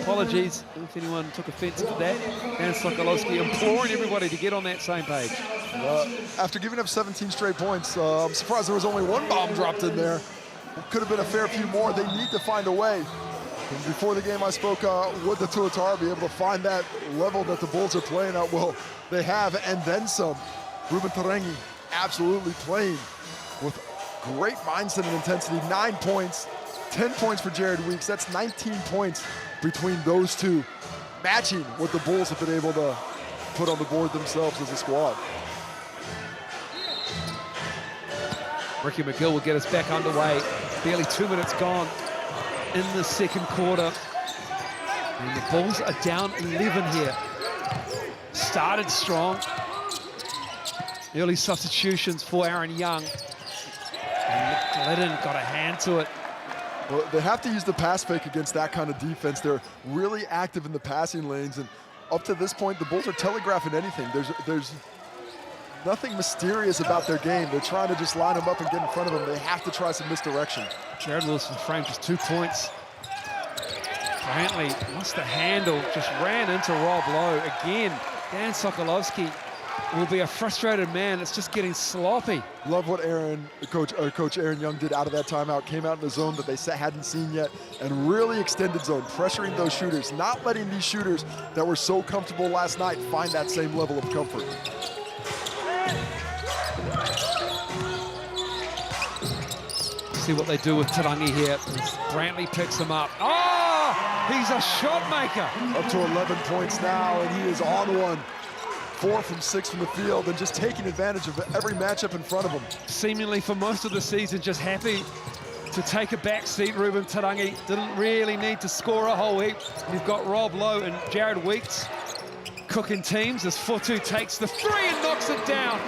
Apologies if anyone took offence to that. Dan Sokolowski imploring everybody to get on that same page. After giving up 17 straight points, I'm surprised there was only 1 bomb dropped in there. Could have been a fair few more. They need to find a way. And before the game I spoke, would the Tuatara be able to find that level that the Bulls are playing at? Well, they have, and then some. Ruben Tarangi absolutely playing with great mindset and intensity. 9 points, 10 points for Jared Weeks. That's 19 points between those two, matching what the Bulls have been able to put on the board themselves as a squad. Ricky McGill will get us back underway. Barely 2 minutes gone in the second quarter. And the Bulls are down 11 here. Started strong. Early substitutions for Aaron Young. And Glidden got a hand to it. Well, they have to use the pass fake against that kind of defense. They're really active in the passing lanes, and up to this point, the Bulls are telegraphing anything. There's nothing mysterious about their game. They're trying to just line them up and get in front of them. They have to try some misdirection. Jared Wilson framed just 2 points. Brantley lost the handle, just ran into Rob Lowe. Again, Dan Sokolowski will be a frustrated man. It's just getting sloppy. Love what Coach Aaron Young did out of that timeout. Came out in the zone that they hadn't seen yet, and really extended zone, pressuring those shooters, not letting these shooters that were so comfortable last night find that same level of comfort. see what they do with Tarangi here. Brantley picks him up. Oh, he's a shot maker. Up to 11 points now, and he is on one. 4 from 6 from the field, and just taking advantage of every matchup in front of him. Seemingly for most of the season, just happy to take a back seat. Ruben Tarangi didn't really need to score a whole heap. You've got Rob Lowe and Jared Weeks cooking teams as Futu takes the 3 and knocks it down.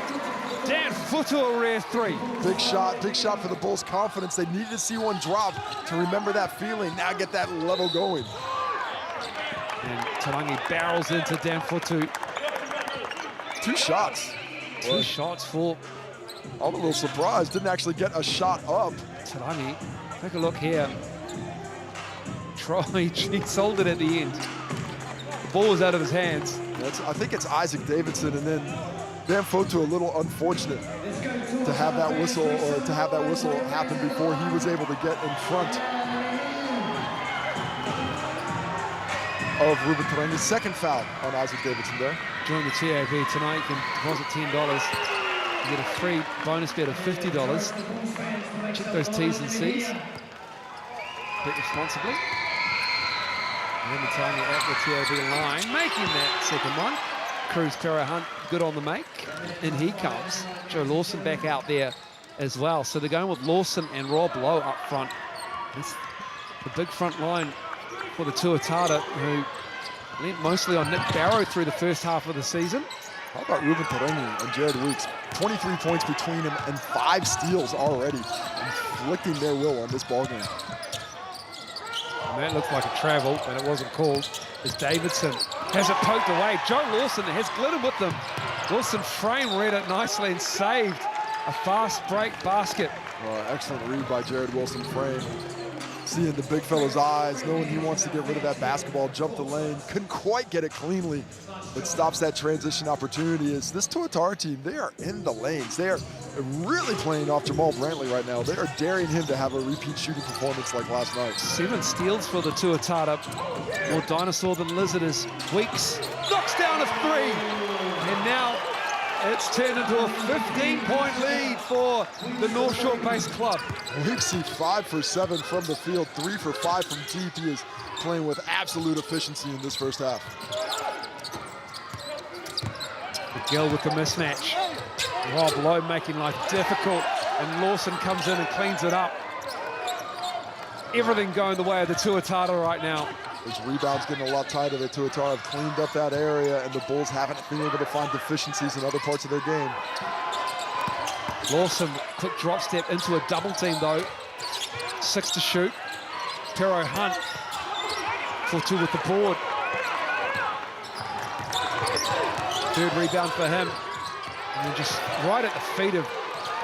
Dan Futu, a rare 3. Big shot for the Bulls' confidence. They needed to see one drop to remember that feeling, now get that level going. And Tarangi barrels into Dan Futu. 2 shots. 2 shots for... I'm a little surprised, didn't actually get a shot up. Tarangi, take a look here. Troy, he sold it at the end. The ball was out of his hands. I think it's Isaac Davidson, and then Dan Fotu a little unfortunate to have that whistle, or to have that whistle happen before he was able to get in front of Ruben Tarangi's second foul on Isaac Davidson there. Join the TAB tonight, you can deposit $10. You get a free bonus bet of $50. Check those T's and C's. Bet responsibly. Ruben Tarangi at the TAB line, making that second one. Cruz Pero Hunt, good on the make. And he comes. Joe Lawson back out there as well. So they're going with Lawson and Rob Lowe up front. It's the big front line for the Tuatara, who leant mostly on Nick Barrow through the first half of the season. How about Ruben Tarangi and Jared Weeks? 23 points between them and 5 steals already, inflicting their will on this ballgame. And that looks like a travel, but it wasn't called, as Davidson has it poked away. Joe Lawson has glittered with them. Lawson frame read it nicely and saved a fast break basket. Excellent read by Jared Wilson frame. Seeing the big fella's eyes, knowing he wants to get rid of that basketball, jump the lane, couldn't quite get it cleanly. It stops that transition opportunity. Is this Tuatara team, they are in the lanes. They are really playing off Jamal Brantley right now. They are daring him to have a repeat shooting performance like last night. 7 steals for the Tuatara. More dinosaur than lizard as Weeks knocks down a 3. And now it's turned into a 15-point lead for the North Shore-based club. Weeks 5 for 7 from the field, 3 for 5 from deep. He is playing with absolute efficiency in this first half. McGill with the mismatch. Rob Lowe making life difficult, and Lawson comes in and cleans it up. Everything going the way of the Tuatara right now. His rebounds getting a lot tighter. The Tuatara have cleaned up that area, and the Bulls haven't been able to find deficiencies in other parts of their game. Lawson, quick drop step into a double team though. 6 to shoot. Pero Hunt, 4-2 with the board. 3rd rebound for him. And then just right at the feet of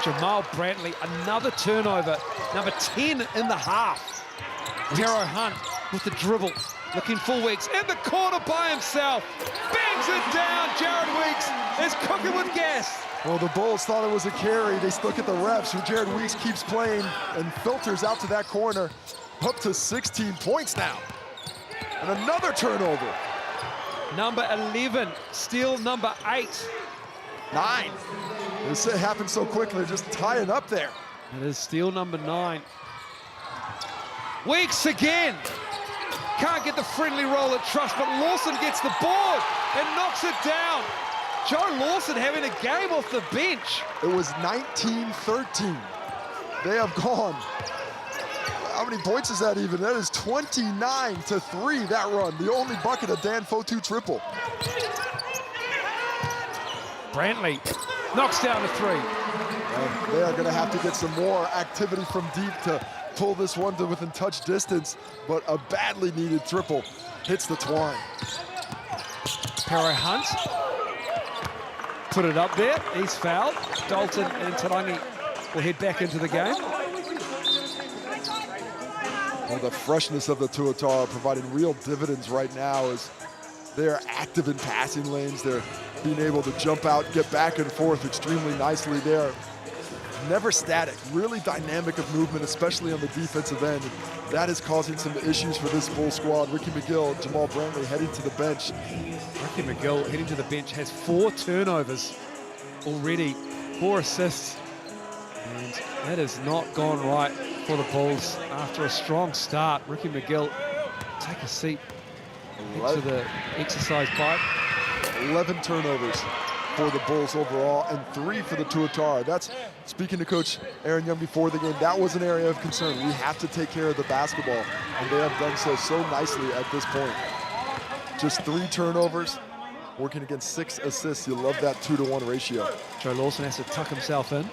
Jamal Brantley, another turnover, number 10 in the half. Pero Hunt with the dribble, looking for Weeks in the corner by himself. Bangs it down, Jared Weeks is cooking with gas. Well, the Bulls thought it was a carry. They look at the refs, who Jared Weeks keeps playing and filters out to that corner. Up to 16 points now. And another turnover. Number 11, steal number 8. 9. It happened so quickly, just tying up there. It is steal number 9. Weeks again. Can't get the friendly roll at Trust, but Lawson gets the board and knocks it down. Joe Lawson having a game off the bench. It was 19-13. They have gone. How many points is that even? That is 29-3, that run. The only bucket of Dan Fotu triple. Brantley knocks down a 3. They are gonna have to get some more activity from deep to pull this one to within touch distance, but a badly needed triple hits the twine. Pero Hunt put it up there, he's fouled. Dalton and Tarangi will head back into the game. Well, the freshness of the Tuatara providing real dividends right now as they're active in passing lanes. They're being able to jump out, get back and forth extremely nicely. They're never static, really dynamic of movement, especially on the defensive end. That is causing some issues for this Bull squad. Ricky McGill, Jamal Brantley heading to the bench. Ricky McGill heading to the bench, has 4 turnovers already, 4 assists. And that has not gone right for the Bulls after a strong start. Ricky McGill, take a seat into the exercise bike. 11 turnovers for the Bulls overall and 3 for the Tuatara. That's, speaking to Coach Aaron Young before the game, that was an area of concern. We have to take care of the basketball, and they have done so nicely at this point. Just 3 turnovers, working against 6 assists. You love that 2-to-1 ratio. Joe Lawson has to tuck himself in.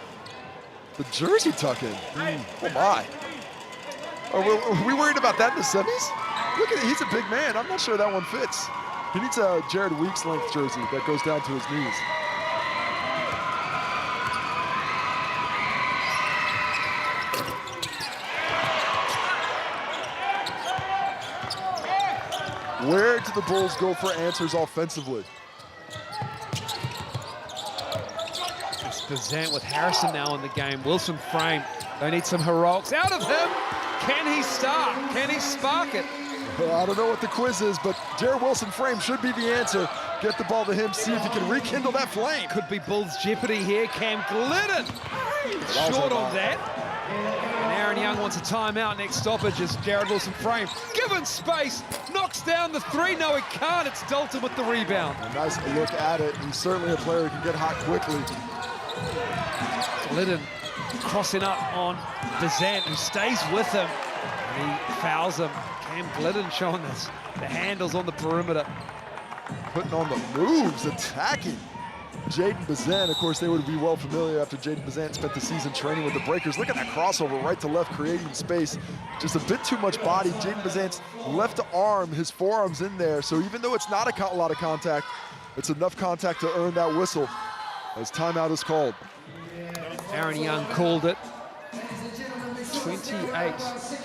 The jersey tuck in. Oh my. Are we worried about that in the semis? Look at it, he's a big man. I'm not sure that one fits. He needs a Jared Weeks length jersey that goes down to his knees. Where do the Bulls go for answers offensively? It's Bazant with Harrison now in the game. Wilson frame. They need some heroics out of him. Can he start? Can he spark it? I don't know what the quiz is, but Jared Wilson frame should be the answer. Get the ball to him, see if he can rekindle that flame. Could be Bulls jeopardy here. Cam Glidden short on that. And Aaron Young wants a timeout. Next stoppage is Jared Wilson frame. Given space, knocks down the 3. No, he can't. It's Dalton with the rebound. A nice look at it. He's certainly a player who can get hot quickly. Glidden crossing up on Bazant, who stays with him. And he fouls him. Cam Glidden showing us the handles on the perimeter. Putting on the moves, attacking. Jaden Bazant, of course, they would be well familiar after Jaden Bazant spent the season training with the Breakers. Look at that crossover right to left, creating space. Just a bit too much body. Jaden Bazant's left arm, his forearm's in there. So even though it's not a lot of contact, it's enough contact to earn that whistle as timeout is called. Aaron Young called it. 28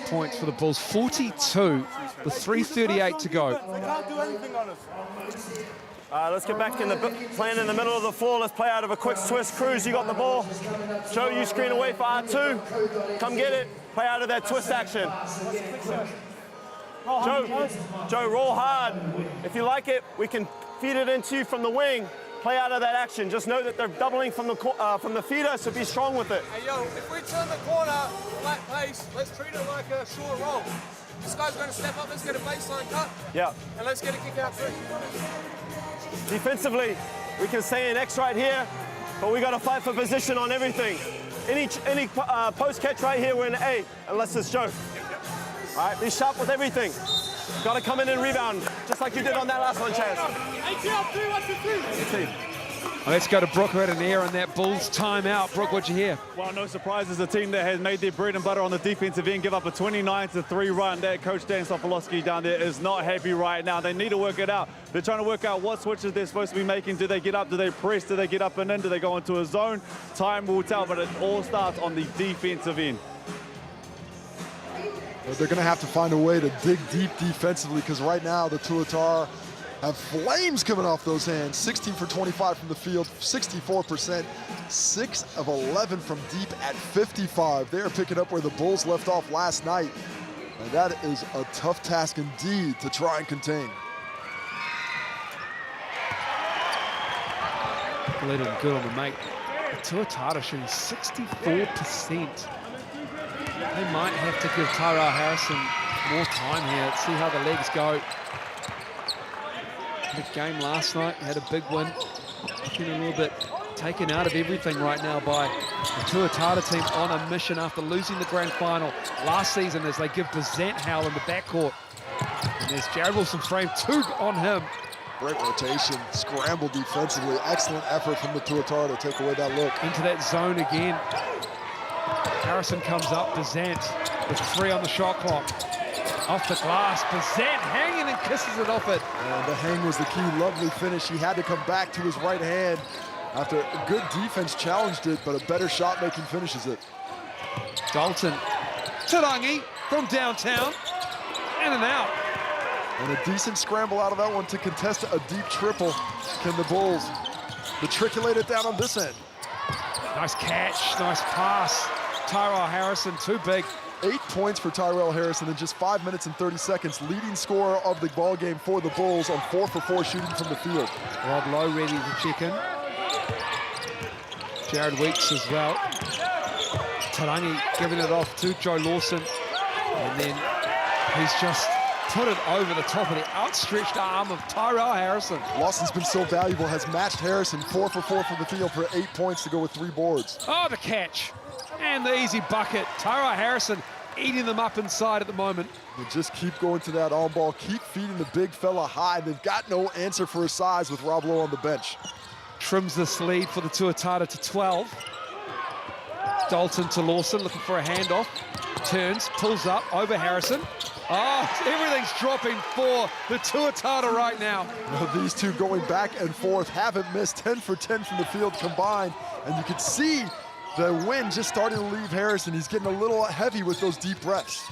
points for the Bulls, 42 with 3:38 to go. They can't do anything on us. Let's get back in the playing in the middle of the floor. Let's play out of a quick twist. Cruz, you got the ball. Joe, you screen away for R2. Come get it. Play out of that twist action. Joe, roll hard. If you like it, we can feed it into you from the wing. Play out of that action. Just know that they're doubling from the feeder, so be strong with it. Hey, yo, if we turn the corner, flat pace, let's treat it like a short roll. This guy's going to step up, let's get a baseline cut. Yeah. And let's get a kick out too. Defensively, we can stay in X right here, but we got to fight for position on everything. Any post catch right here, we're in A, unless it's Joe. All right, be sharp with everything. Got to come in and rebound, just like you did on that last one, Chance. Let's go to Brooke, who had an error in that Bulls timeout. Brooke, what'd you hear? Well, no surprises. The team that has made their bread and butter on the defensive end give up a 29-3 run. That coach Dan Sokolowski down there is not happy right now. They need to work it out. They're trying to work out what switches they're supposed to be making. Do they get up? Do they press? Do they get up and in? Do they go into a zone? Time will tell, but it all starts on the defensive end. They're going to have to find a way to dig deep defensively, because right now the Tuatara have flames coming off those hands. 16 for 25 from the field, 64%, 6 of 11 from deep at 55. They are picking up where the Bulls left off last night, and that is a tough task indeed to try and contain. Glidden good on the make. The Tuatara shooting 64%. They might have to give Tyrell Harrison more time here. Let's see how the legs go. Big game last night, had a big win. Looking a little bit taken out of everything right now by the Tuatara team on a mission after losing the grand final last season as they give Bazant howl in the backcourt. And there's Jared Wilson frame 2 on him. Great rotation, scramble defensively. Excellent effort from the Tuatara to take away that look. Into that zone again. Harrison comes up, Bazant with 3 on the shot clock. Off the glass, Bazant hanging and kisses it off it. And the hang was the key, lovely finish. He had to come back to his right hand after a good defense challenged it, but a better shot making finishes it. Dalton, Tarangi from downtown, in and out. And a decent scramble out of that one to contest a deep triple. Can the Bulls matriculate it down on this end? Nice catch, nice pass. Tyrell Harrison, too big. 8 points for Tyrell Harrison in just 5 minutes and 30 seconds. Leading scorer of the ball game for the Bulls on 4 for 4 shooting from the field. Rob Lowe ready to check in. Jared Weeks as well. Tarangi giving it off to Joe Lawson. And then he's just put it over the top of the outstretched arm of Tyrell Harrison. Lawson's been so valuable, has matched Harrison 4 for 4 from the field for 8 points to go with 3 boards. Oh, the catch. And the easy bucket. Tyrell Harrison eating them up inside at the moment. They just keep going to that on ball, keep feeding the big fella high. They've got no answer for his size with Rob Lowe on the bench. Trims this lead for the Tuatara to 12. Dalton to Lawson, looking for a handoff. Turns, pulls up, over Harrison. Oh, everything's dropping for the Tuatara right now. Well, these two going back and forth, haven't missed, 10 for 10 from the field combined. And you can see the wind just starting to leave Harrison. He's getting a little heavy with those deep breaths.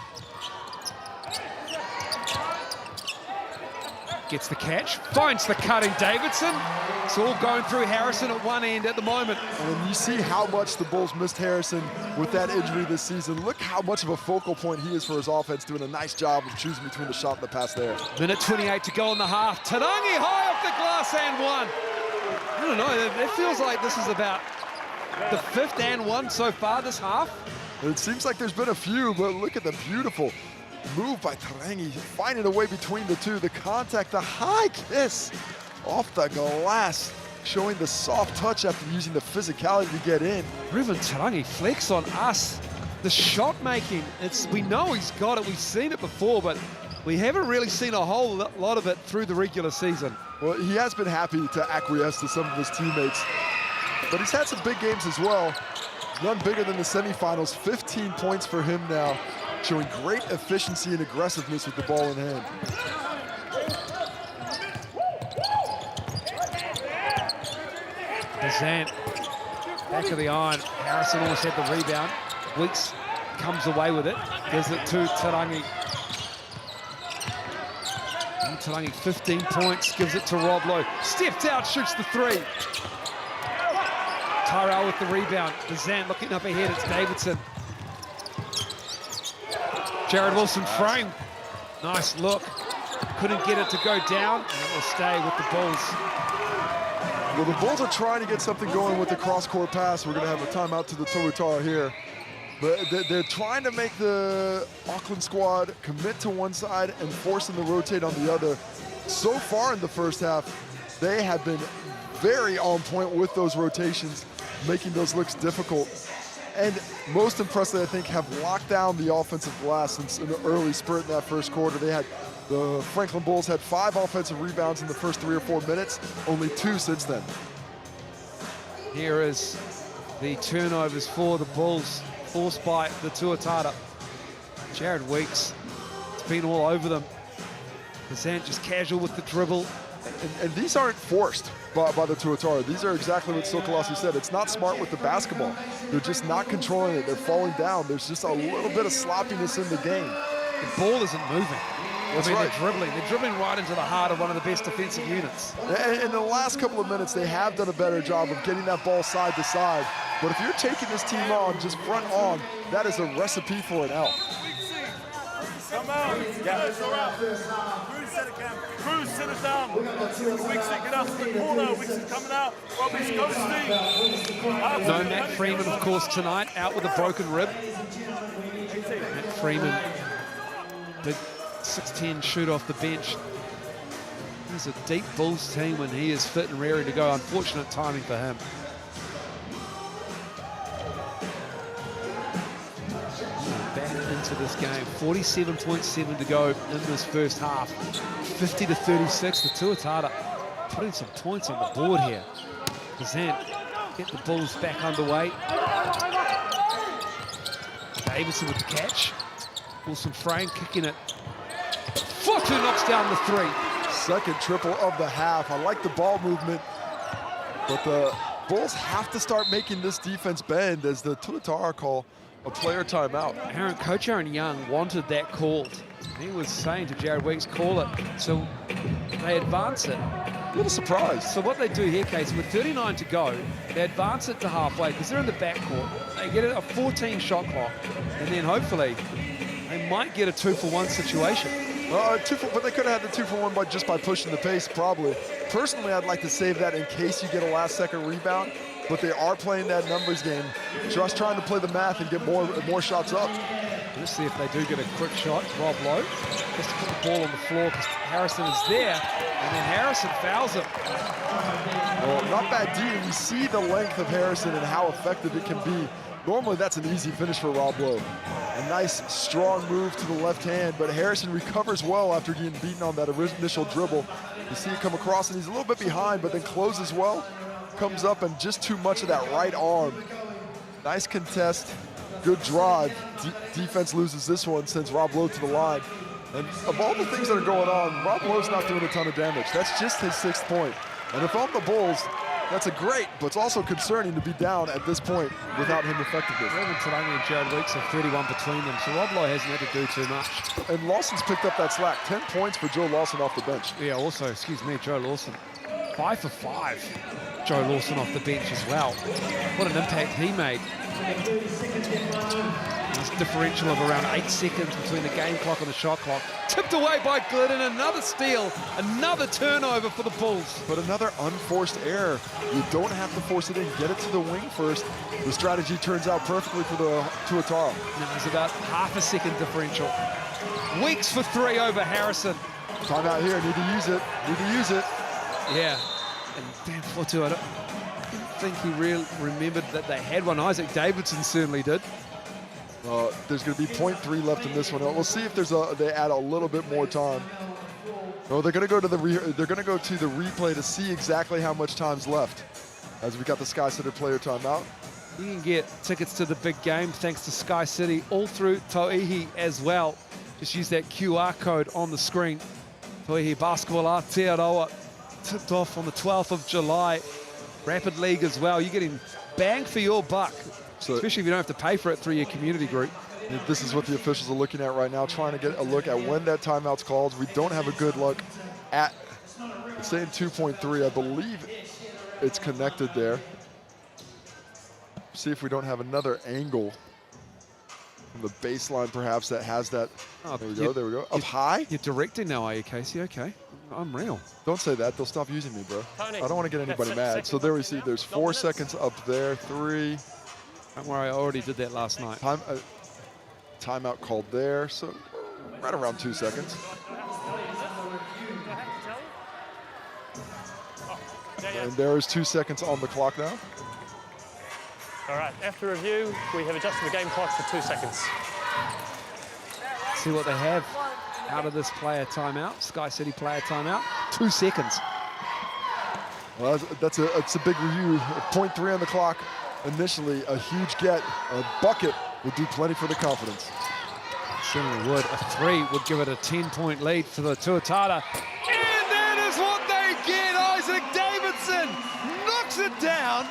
Gets the catch, finds the cutting Davidson. It's all going through Harrison at one end at the moment. And you see how much the Bulls missed Harrison with that injury this season. Look how much of a focal point he is for his offense, doing a nice job of choosing between the shot and the pass there. Minute 28 to go in the half. Tarangi high off the glass and one. I don't know, it feels like this is about the 5th and one so far this half. It seems like there's been a few, but look at the beautiful move by Tarangi, finding a way between the two. The contact, the high kiss off the glass, showing the soft touch after using the physicality to get in. Ruben Tarangi flex on us. The shot making, we know he's got it, we've seen it before, but we haven't really seen a whole lot of it through the regular season. Well, he has been happy to acquiesce to some of his teammates, but he's had some big games as well. None bigger than the semifinals, 15 points for him now, showing great efficiency and aggressiveness with the ball in hand. Bazant, back of the iron. Harrison almost had the rebound. Weeks comes away with it, gives it to Tarangi. And Tarangi 15 points, gives it to Rob Lowe. Steps out, shoots the 3. Tyrell with the rebound. Bazant looking up ahead, it's Davidson. Jared Wilson frame. Nice look. Couldn't get it to go down, and it will stay with the Bulls. Well, the Bulls are trying to get something going with the cross-court pass. We're going to have a timeout to the Tuatara here. But they're trying to make the Auckland squad commit to one side and force them to rotate on the other. So far in the first half, they have been very on point with those rotations, making those looks difficult. And most impressively, I think, have locked down the offensive glass since an early spurt in that first quarter. The Franklin Bulls had 5 offensive rebounds in the first 3 or 4 minutes, only 2 since then. Here is the turnovers for the Bulls, forced by the Tuatara. Jared Weeks, it's been all over them. Bazant just casual with the dribble. And these aren't forced by the Tuatara. These are exactly what Sokolossi said. It's not smart with the basketball. They're just not controlling it. They're falling down. There's just a little bit of sloppiness in the game. The ball isn't moving. That's right. They're dribbling right into the heart of one of the best defensive units. And in the last couple of minutes, they have done a better job of getting that ball side to side. But if you're taking this team on, just front on, that is a recipe for an L. Come out. Yeah. Cruz, set it down. Weeks get out to the corner. Weeks is coming out. Robbie's ghosting. No Matt Freeman, of course, tonight, out with a broken rib. Matt Freeman, big 6'10" shoot off the bench. He's a deep Bulls team when he is fit and raring to go. Unfortunate timing for him. Back into this game, 47.7 to go in this first half. 50 to 36, the Tuatara putting some points on the board here. Bazant get the Bulls back underway. Davidson with the catch. Wilson frame kicking it. Fotu knocks down the 3. Second triple of the half. I like the ball movement, but the Bulls have to start making this defense bend as the Tuatara call a player timeout. Coach Aaron Young wanted that called. He was saying to Jared Weeks, call it. So they advance it. A little surprised. So what they do here, Casey, with 39 to go, they advance it to halfway because they're in the backcourt. They get a 14 shot clock, and then hopefully they might get a 2-for-1 situation. But they could have had the 2-for-1 just by pushing the pace, probably. Personally, I'd like to save that in case you get a last-second rebound. but they are playing that numbers game, just trying to play the math and get more shots up. Let's see if they do get a quick shot. Rob Lowe just to put the ball on the floor because Harrison is there, and then Harrison fouls him. Well, not bad D, and you see the length of Harrison and how effective it can be. Normally that's an easy finish for Rob Lowe. A nice, strong move to the left hand, but Harrison recovers well after getting beaten on that initial dribble. You see it come across, and he's a little bit behind, but then closes well. Comes up, and just too much of that right arm. Nice contest, good drive. Defense loses this one, sends Rob Lowe to the line. And of all the things that are going on, Rob Lowe's not doing a ton of damage. That's just his 6th point. And if I'm the Bulls, that's a great, but it's also concerning to be down at this point without him effectiveness. Evan Tarangi and Jared Weeks have 31 between them, so Rob Lowe hasn't had to do too much. And Lawson's picked up that slack. 10 points for Joe Lawson off the bench. Yeah, also, excuse me, Joe Lawson. 5 for 5. Joe Lawson off the bench as well. What an impact he made. This differential of around 8 seconds between the game clock and the shot clock. Tipped away by Glidden, another steal, another turnover for the Bulls. But another unforced error. You don't have to force it in. Get it to the wing first. The strategy turns out perfectly for the Tuatara. Now it's about half a second differential. Weeks for 3 over Harrison. Timeout here, need to use it. Need to use it. Yeah, and damn Fotu, I didn't think he really remembered that they had one. Isaac Davidson certainly did. There's going to be 0.3 left in this one. We'll see if they add a little bit more time. No, they're going to go to the replay to see exactly how much time's left. As we got the Sky City player timeout. You can get tickets to the big game thanks to Sky City all through Tauihi as well. Just use that QR code on the screen. Tauihi Basketbol Aotearoa tipped off on the 12th of July. Rapid League as well. You're getting bang for your buck, so, especially if you don't have to pay for it through your community group. This is what the officials are looking at right now, trying to get a look at when that timeout's called. We don't have a good look at, it's saying 2.3. I believe it's connected there. See if we don't have another angle from the baseline perhaps that has that. Oh, there we go, there we go. Up high? You're directing now, are you, Casey? Okay. I'm real. Don't say that. They'll stop using me, bro. I don't want to get anybody mad. So there we see there's 4 seconds up there, 3. Don't worry, I already did that last night. Timeout called there, so right around 2 seconds. And there is 2 seconds on the clock now. All right, after review, we have adjusted the game clock for 2 seconds. See what they have out of this player timeout, Sky City player timeout. 2 seconds. Well, it's a big review. 0.3 on the clock. Initially, a huge get. A bucket would do plenty for the confidence. Certainly would. A 3 would give it a 10-point lead for the Tuatara. And that is what they get. Isaac Davidson knocks it down.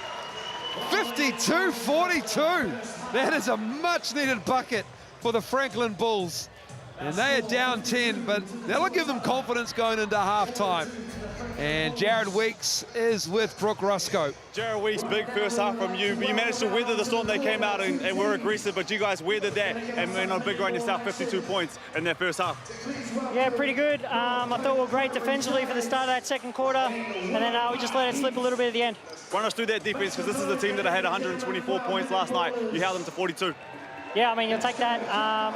52-42. That is a much-needed bucket for the Franklin Bulls. And they are down 10, but that'll give them confidence going into halftime. And Jared Weeks is with Brooke Roscoe. Jared Weeks, big first half from you. You managed to weather the storm. They came out and were aggressive, but you guys weathered that and went on a big run yourself, 52 points in that first half. Yeah, pretty good. I thought we were great defensively for the start of that second quarter, and then we just let it slip a little bit at the end. Run us through that defense, because this is the team that had 124 points last night. You held them to 42. Yeah, I mean, you'll take that.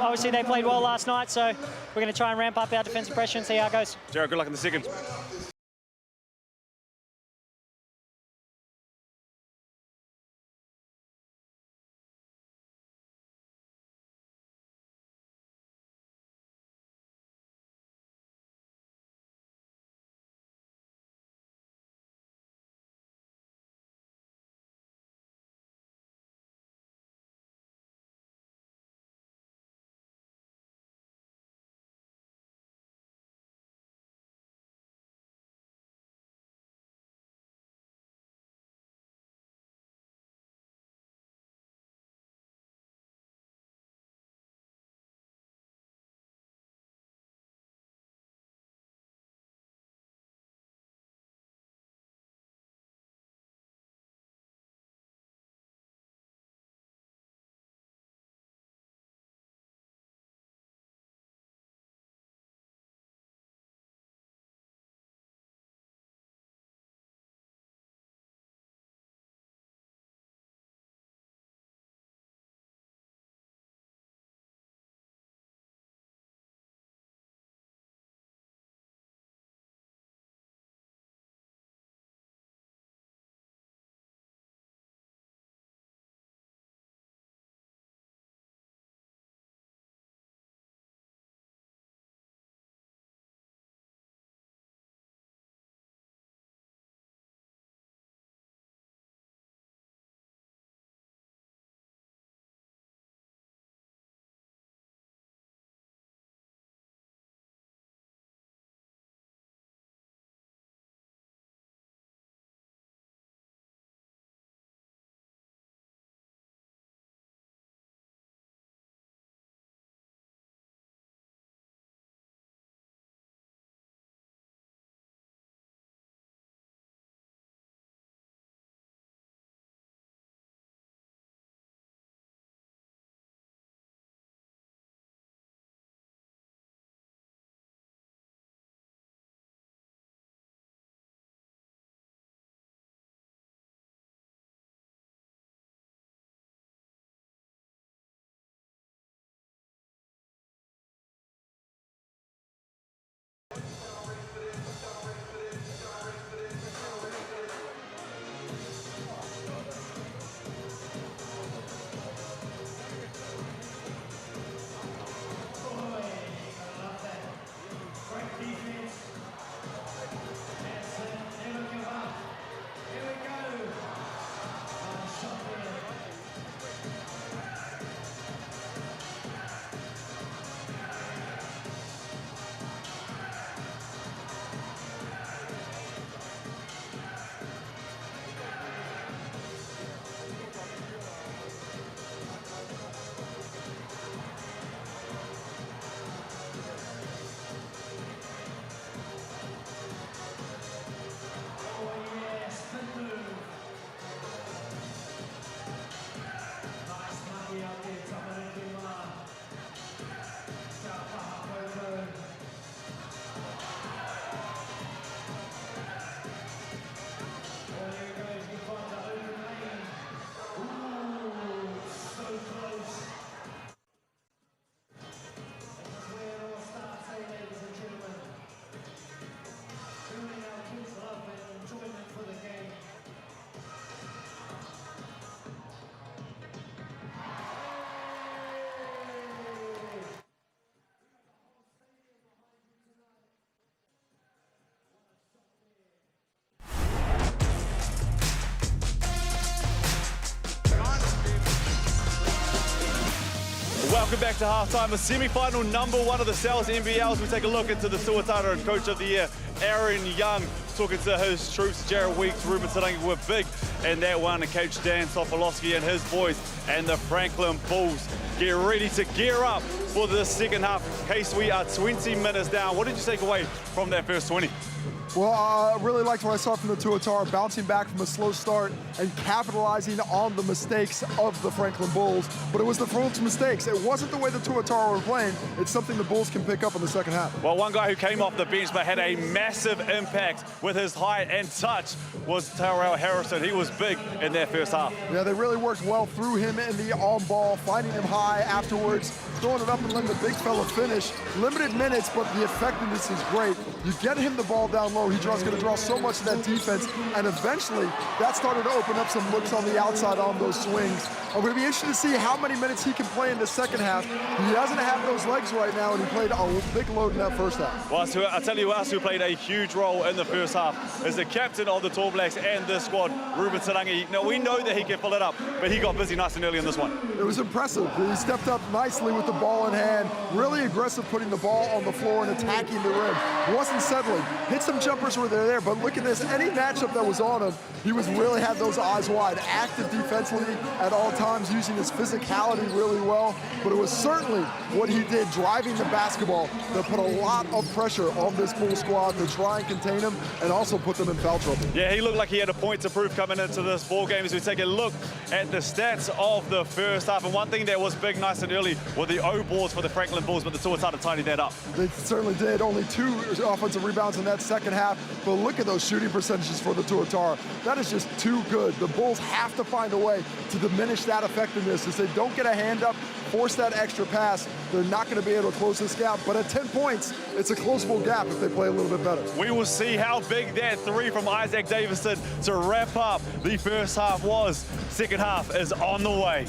Obviously, they played well last night, so we're going to try and ramp up our defensive pressure and see how it goes. Jared, good luck in the second. Welcome back to halftime. A semi-final #1 of the South NBL. We take a look into the Tuatara and Coach of the Year, Aaron Young, talking to his troops, Jared Weeks, Ruben Tarangi were big in that one, and Coach Dan Topolowski and his boys and the Franklin Bulls get ready to gear up for the second half. In case we are 20 minutes down. What did you take away from that first 20? Well, I really liked what I saw from the Tuatara, bouncing back from a slow start and capitalizing on the mistakes of the Franklin Bulls. But it was the Bulls' mistakes. It wasn't the way the Tuatara were playing. It's something the Bulls can pick up in the second half. Well, one guy who came off the bench but had a massive impact with his height and touch was Terrell Harrison. He was big in that first half. Yeah, they really worked well through him in the on-ball, finding him high afterwards, throwing it up and letting the big fella finish. Limited minutes, but the effectiveness is great. You get him the ball down low, he's going to draw so much of that defense, and eventually that started to open up some looks on the outside on those swings. I'm going to be interested to see how many minutes he can play in the second half. He doesn't have those legs right now, and he played a big load in that first half. Well, I'll tell you who else who played a huge role in the first half is the captain of the Tall Blacks and this squad, Ruben Tarangi. Now, we know that he can fill it up, but he got busy nice and early in this one. It was impressive. He stepped up nicely with the ball in hand, really aggressive, putting the ball on the floor and attacking the rim. Wasn't settling. Hit some jumpers where they're there, but look at this. Any matchup that was on him, he was really had those eyes wide, active defensively at all times, using his physicality really well. But it was certainly what he did driving the basketball that put a lot of pressure on this Bull squad to try and contain him and also put them in foul trouble. Yeah, he looked like he had a point to prove coming into this ball game as we take a look at the stats of the first half. And one thing that was big, nice and early were the O balls for the Franklin Bulls, but the Tuatara tidied that up. They certainly did. Only 2 offensive rebounds in that second half. But look at those shooting percentages for the Tuatara. That is just too good. The Bulls have to find a way to diminish that effectiveness. If they don't get a hand up, force that extra pass, they're not going to be able to close this gap. But at 10 points, it's a closable gap if they play a little bit better. We will see how big that three from Isaac Davison to wrap up the first half was. Second half is on the way.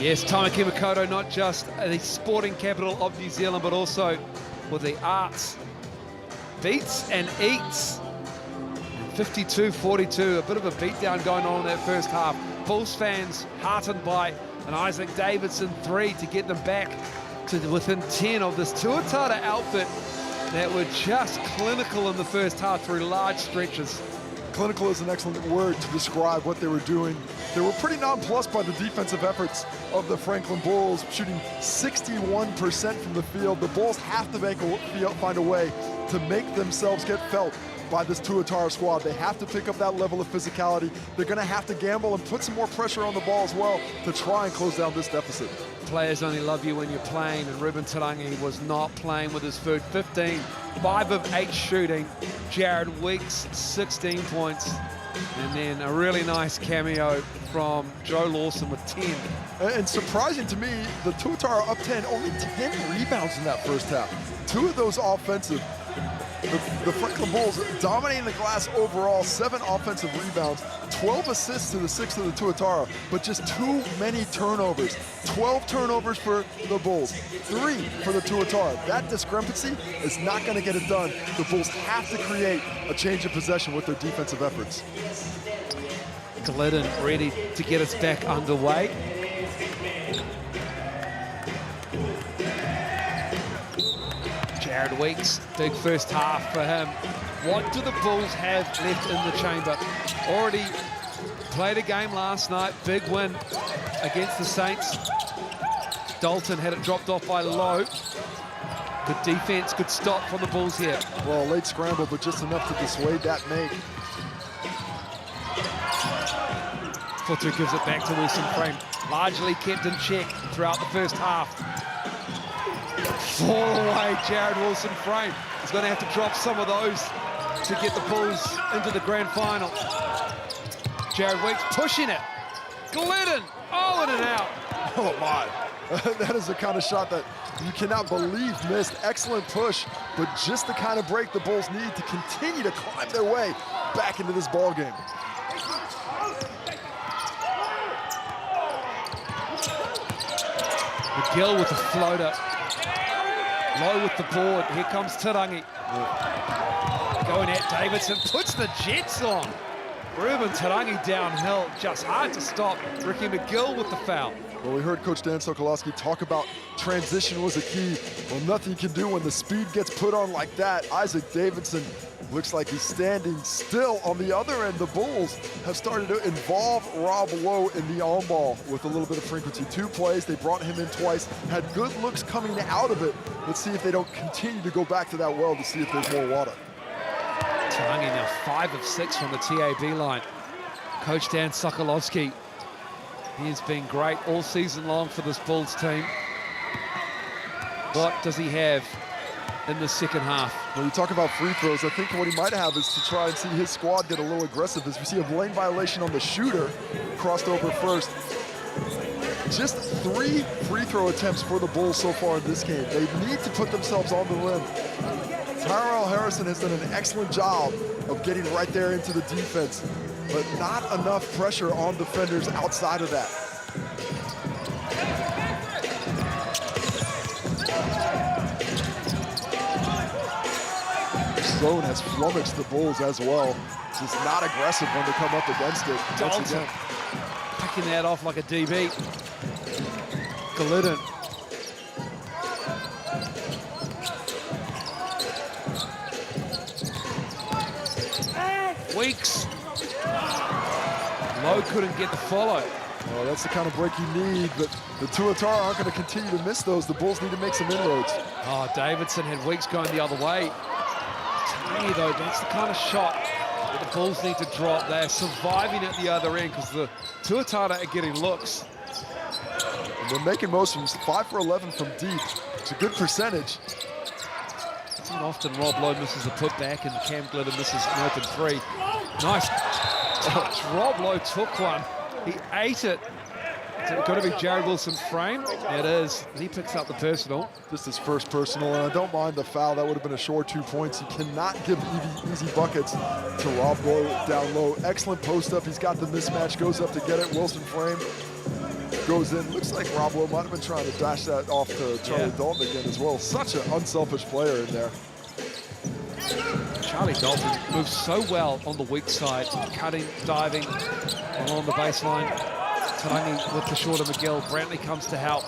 Yes, Tamaki Makaurau, not just the sporting capital of New Zealand, but also with the arts. Beats and eats. 52-42, a bit of a beatdown going on in that first half. Bulls fans heartened by an Isaac Davidson 3 to get them back to within 10 of this Tuatara outfit that were just clinical in the first half through large stretches. Clinical is an excellent word to describe what they were doing. They were pretty nonplussed by the defensive efforts of the Franklin Bulls, shooting 61% from the field. The Bulls have to find a way to make themselves get felt by this Tuatara squad. They have to pick up that level of physicality. They're going to have to gamble and put some more pressure on the ball as well to try and close down this deficit. Players only love you when you're playing, and Ruben Tarangi was not playing with his food. 15, 5 of 8 shooting. Jared Weeks, 16 points. And then a really nice cameo from Joe Lawson with 10. And surprising to me, the Tuatara up 10, only 10 rebounds in that first half. 2 of those offensive. The Franklin Bulls dominating the glass overall, 7 offensive rebounds, 12 assists to the 6 of the Tuatara, but just too many turnovers. 12 turnovers for the Bulls, 3 for the Tuatara. That discrepancy is not going to get it done. The Bulls have to create a change of possession with their defensive efforts. Glidden ready to get us back underway. Jared Weeks, big first half for him. What do the Bulls have left in the chamber? Already played a game last night, big win against the Saints. Dalton had it dropped off by Lowe. Good defense, good stop from the Bulls here. Well, late scramble, but just enough to dissuade that make. Futu gives it back to Wilson Frame. Largely kept in check throughout the first half. Fall away, Jared Wilson Frame. He's going to have to drop some of those to get the Bulls into the grand final. Jared Weeks pushing it. Glidden, oh, in and out. Oh my, that is the kind of shot that you cannot believe missed. Excellent push, but just the kind of break the Bulls need to continue to climb their way back into this ball game. McGill with the floater. Low with the board. Here comes Tarangi. Going at Davidson. Puts the Jets on. Ruben Tarangi downhill. Just hard to stop. Ricky McGill with the foul. Well, we heard Coach Dan Sokolowski talk about transition was a key. Well, nothing you can do when the speed gets put on like that. Isaac Davidson looks like he's standing still. On the other end, the Bulls have started to involve Rob Lowe in the on-ball with a little bit of frequency. 2 plays, they brought him in twice, had good looks coming out of it. Let's see if they don't continue to go back to that well to see if there's more water. Tarangi now 5 of 6 from the TAB line. Coach Dan Sokolowski, he has been great all season long for this Bulls team. What does he have in the second half? When you talk about free throws, I think what he might have is to try and see his squad get a little aggressive. As we see a lane violation on the shooter, crossed over first. Just 3 free throw attempts for the Bulls so far in this game. They need to put themselves on the rim. Tyrell Harrison has done an excellent job of getting right there into the defense, but not enough pressure on defenders outside of that. Zone has flummoxed the Bulls as well. Just not aggressive when they come up against it. Dalton picking that off like a DB. Glidden. Weeks. Lowe couldn't get the follow. Well, that's the kind of break you need, but the Tuatara aren't going to continue to miss those. The Bulls need to make some inroads. Oh, Davidson had Weeks going the other way. Tiny though, that's the kind of shot that the Bulls need to drop. They're surviving at the other end because the Tuatara are getting looks. And they're making most of them. 5 for 11 from deep. It's a good percentage. It's not often Rob Lowe misses a putback and Cam Glidden misses an open 3. Nice. Oh, Rob Lowe took one. He ate it. Is it going to be Jared Wilson Frame? It is. He picks up the personal. Just his first personal, and I don't mind the foul. That would have been a short 2 points. You cannot give easy buckets to Rob Lowe down low. Excellent post up. He's got the mismatch, goes up to get it. Wilson Frame goes in. Looks like Rob Lowe might have been trying to dash that off to Charlie Dalton again as well. Such an unselfish player in there. Charlie Dalton moves so well on the weak side, cutting, diving along the baseline. Tarangi with the shorter McGill. Brantley comes to help.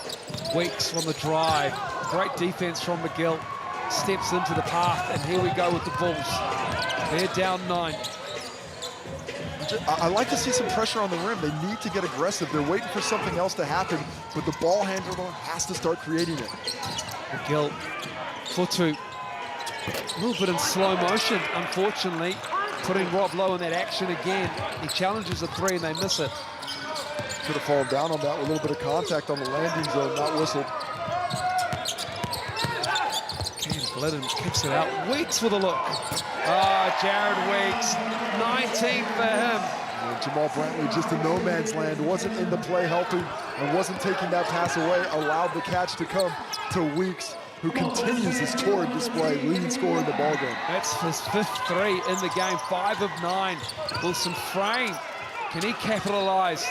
Weeks on the drive. Great defense from McGill. Steps into the path, and here we go with the Bulls. They're down 9. I like to see some pressure on the rim. They need to get aggressive. They're waiting for something else to happen, but the ball handler has to start creating it. McGill for 2. A little bit in slow motion, unfortunately, putting Rob Lowe in that action again. He challenges a 3 and they miss it. Could have fallen down on that with a little bit of contact on the landing zone, not whistled. Glidden kicks it out. Weeks with a look. Oh, Jared Weeks, 19 for him. And Jamal Brantley just in no man's land, wasn't in the play helping and wasn't taking that pass away, allowed the catch to come to Weeks, who continues his torrid display, leading scorer in the ballgame. That's his 5th 3 in the game, 5 of 9. Wilson Frame, can he capitalize?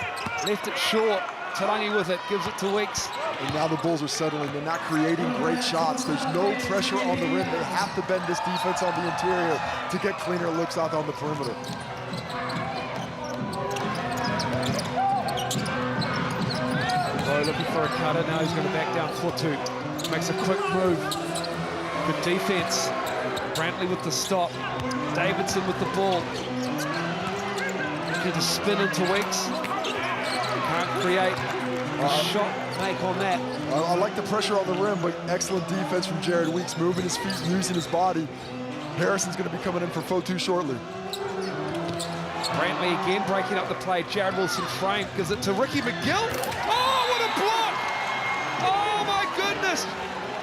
Left it short. Tarangi with it, gives it to Weeks. And now the Bulls are settling. They're not creating great shots. There's no pressure on the rim. They have to bend this defense on the interior to get cleaner looks out on the perimeter. Lowe looking for a cutter. Now he's going to back down for 2. Makes a quick move. Good defense. Brantley with the stop. Davidson with the ball. Looking to spin into Weeks. Can't create a shot make on that. I like the pressure on the rim, but excellent defense from Jared Weeks, moving his feet, using his body. Harrison's going to be coming in for Fotu shortly. Brantley again breaking up the play. Jared Wilson Frame gives it to Ricky McGill. Oh, what a block! Oh my goodness!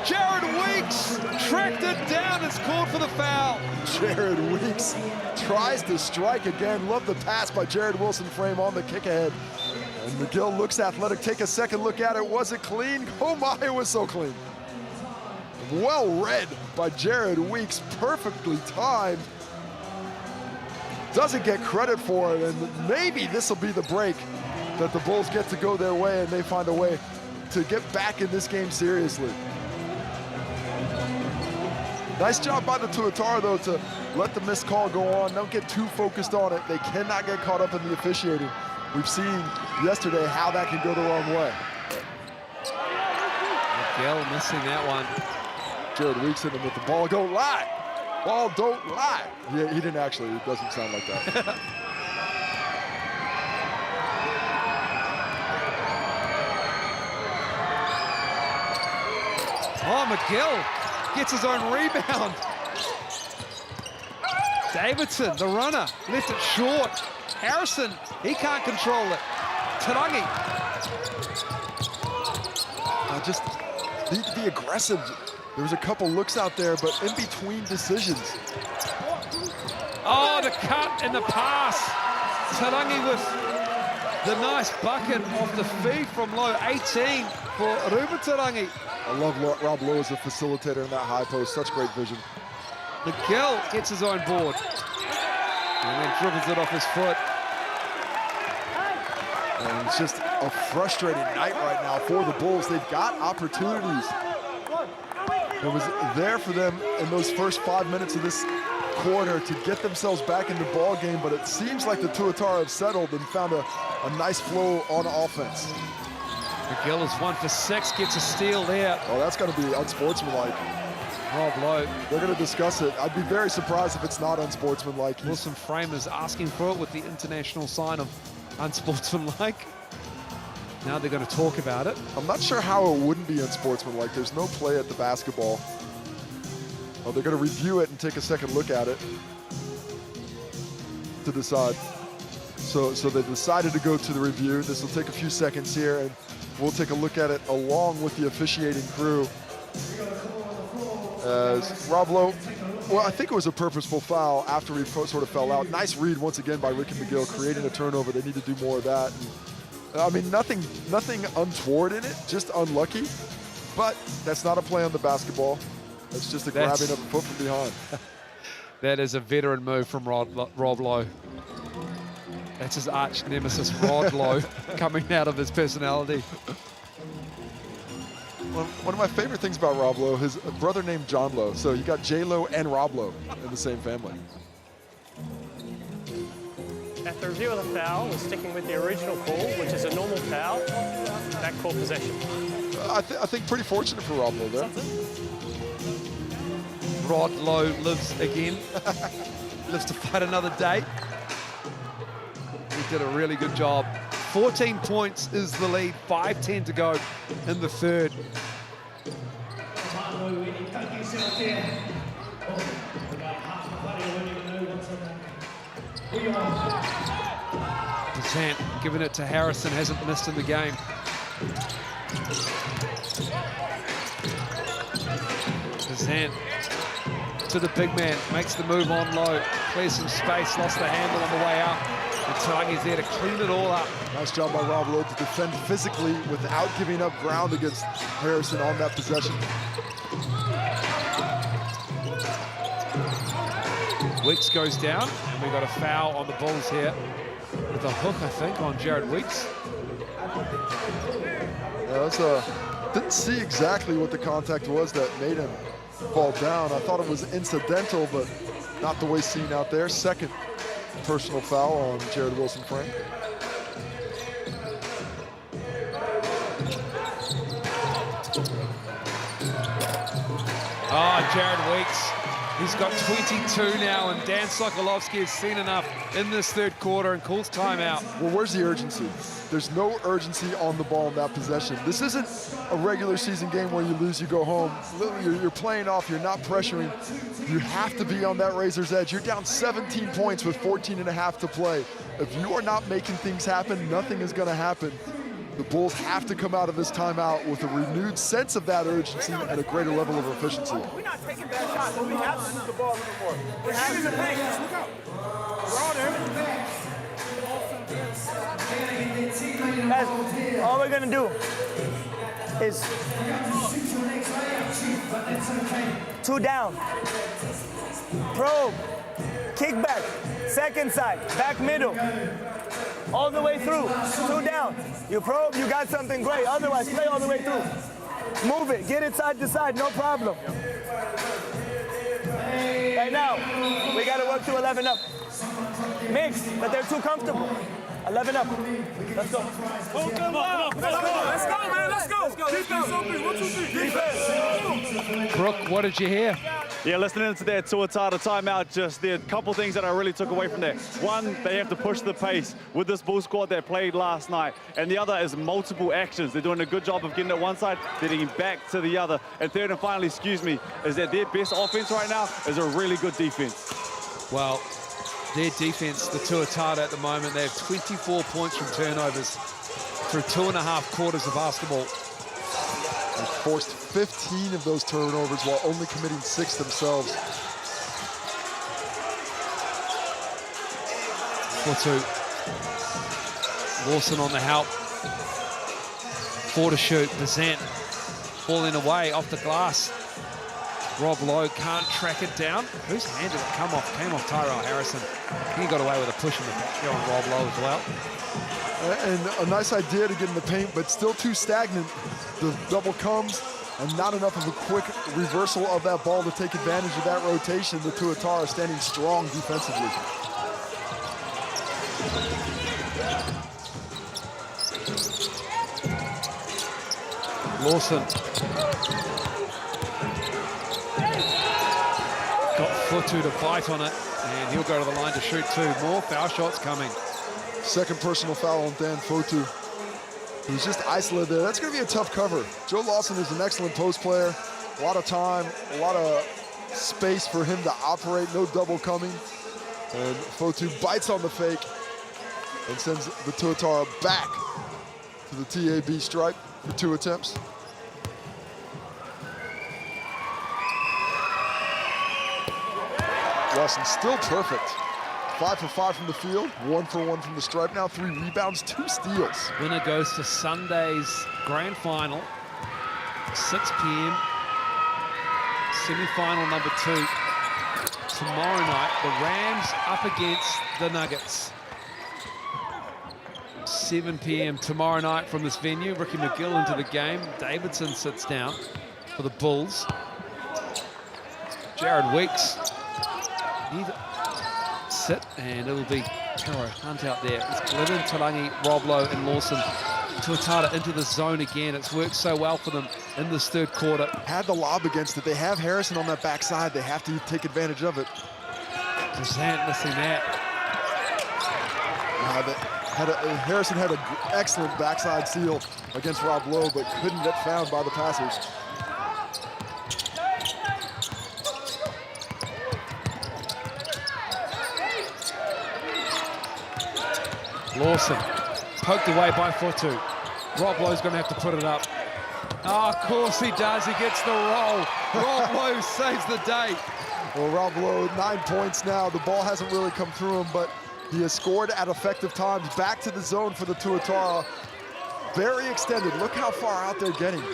Jared Weeks tracked it down. It's called for the foul. Jared Weeks tries to strike again. Love the pass by Jared Wilson Frame on the kick ahead. And McGill looks athletic. Take a second look at it. Was it clean? Oh my, it was so clean. Well read by Jared Weeks. Perfectly timed. Doesn't get credit for it, and maybe this will be the break that the Bulls get to go their way and they find a way to get back in this game seriously. Nice job by the Tuatara, though, to let the missed call go on. Don't get too focused on it. They cannot get caught up in the officiating. We've seen yesterday how that can go the wrong way. McGill missing that one. Jared Weeks in him with the ball. Don't lie. Ball don't lie. Yeah, he didn't actually. It doesn't sound like that. Oh, McGill gets his own rebound. Davidson, the runner, left it short. Harrison, he can't control it. Tarangi. Just need to be aggressive. There was a couple looks out there, but in between decisions. Oh, the cut and the pass. Tarangi with the nice bucket off the feed from Lowe. 18 for Ruben Tarangi. I love Rob Lowe as a facilitator in that high post. Such great vision. McGill gets his own board. And then dribbles it off his foot. And it's just a frustrating night right now for the Bulls. They've got opportunities. It was there for them in those first 5 minutes of this quarter to get themselves back in the ball game, but it seems like the Tuatara have settled and found a nice flow on offense. McGill is 1 for 6, gets a steal there. Oh, that's going to be unsportsmanlike. Rob Lowe. They're going to discuss it. I'd be very surprised if it's not unsportsmanlike. Wilson Frame is asking for it with the international sign of unsportsmanlike. Now they're going to talk about it. I'm not sure how it wouldn't be unsportsmanlike. There's no play at the basketball. Oh, they're going to review it and take a second look at it to decide. So they decided to go to the review. This will take a few seconds here, and we'll take a look at it along with the officiating crew. Rob Lowe, well, I think it was a purposeful foul after he sort of fell out. Nice read once again by Ricky McGill, creating a turnover. They need to do more of that. And, I mean, nothing untoward in it, just unlucky. But that's not a play on the basketball. That's just a grabbing of a foot from behind. That is a veteran move from Rob Lowe. That's his arch nemesis, Rod Lowe, coming out of his personality. One of my favorite things about Rob Lowe, his brother named John Lowe. So you got J Lowe and Rob Lowe in the same family. After review of the foul, we're sticking with the original call, which is a normal foul, backcourt possession. I think pretty fortunate for Rob Lowe there. Rod Lowe lives again, lives to fight another day. He did a really good job. 14 points is the lead, 5:10 to go in the third. Desant giving it to Harrison, hasn't missed in the game. Desant to the big man, makes the move on low, clears some space, lost the handle on the way out. And Tangi's there to clean it all up. Nice job by Rob Lowe to defend physically without giving up ground against Harrison on that possession. Weeks goes down, and we got a foul on the Bulls here with a hook, I think, on Jared Weeks. Yeah, didn't see exactly what the contact was that made him fall down. I thought it was incidental, but not the way seen out there. Second personal foul on Jared Wilson-Frank. Jared Weeks, he's got 22 now, and Dan Sokolovsky has seen enough in this third quarter and calls timeout. Well, where's the urgency? There's no urgency on the ball in that possession. This isn't a regular season game where you lose, you go home. You're playing off, you're not pressuring. You have to be on that razor's edge. You're down 17 points with 14 and a half to play. If you are not making things happen, nothing is gonna happen. The Bulls have to come out of this timeout with a renewed sense of that urgency and a greater level of efficiency. We're not taking bad shots, but we have to move the ball a little more. We're having the pace. Look out. We're on there. Guys, all we're gonna do is 2 down. Probe. Kick back. Second side. Back middle. All the way through. 2 down. You probe, you got something great. Otherwise, play all the way through. Move it. Get it side to side. No problem. Right now, we got to work to 11 up. Mix, but they're too comfortable. 11 up. Let's go. Let's go, man. Let's go. Defense. 1, 2, 3. Defense. Brooke, what did you hear? Yeah, listening to that Tuatara timeout, just there are a couple things that I really took away from that. One, they have to push the pace with this Bull squad that played last night. And the other is multiple actions. They're doing a good job of getting it one side, then getting back to the other. And third and finally, is that their best offense right now is a really good defense. Well, their defense, the Tuatara at the moment, they have 24 points from turnovers through 2.5 quarters of basketball. They forced 15 of those turnovers while only committing 6 themselves. 4-2. Lawson on the help. 4 to shoot. Desant falling away off the glass. Rob Lowe can't track it down. Whose hand did it come off? Came off Tyrell Harrison. He got away with a push in the back here on Rob Lowe as well. And a nice idea to get in the paint, but still too stagnant. The double comes, and not enough of a quick reversal of that ball to take advantage of that rotation. The Tuatara standing strong defensively. Lawson. Got Fotu to bite on it, and he'll go to the line to shoot 2. More foul shots coming. Second personal foul on Dan Fotu. He's just isolated there. That's going to be a tough cover. Joe Lawson is an excellent post player. A lot of time, a lot of space for him to operate. No double coming. And Fotu bites on the fake and sends the Tuatara back to the TAB stripe for 2 attempts. Lawson still perfect. 5 for 5 from the field, 1 for 1 from the stripe. Now 3 rebounds, 2 steals. Winner goes to Sunday's grand final, 6 p.m. Semi-final number 2. Tomorrow night, the Rams up against the Nuggets. 7 p.m. tomorrow night from this venue. Ricky McGill into the game. Davidson sits down for the Bulls. Jared Weeks need to sit, and it'll be Taro Hunt out there. It's Glidden, Tarangi, Rob Lowe, and Lawson. Tuatara into the zone again. It's worked so well for them in this third quarter. Had the lob against it. They have Harrison on that backside. They have to take advantage of it. Zant missing that. Harrison had an excellent backside seal against Rob Lowe, but couldn't get found by the passers. Lawson poked away by Fotu. Rob Lowe's going to have to put it up. Oh, of course he does. He gets the roll. Rob Lowe saves the day. Well, Rob Lowe, 9 points now. The ball hasn't really come through him, but he has scored at effective times. Back to the zone for the Tuatara. Very extended. Look how far out they're getting.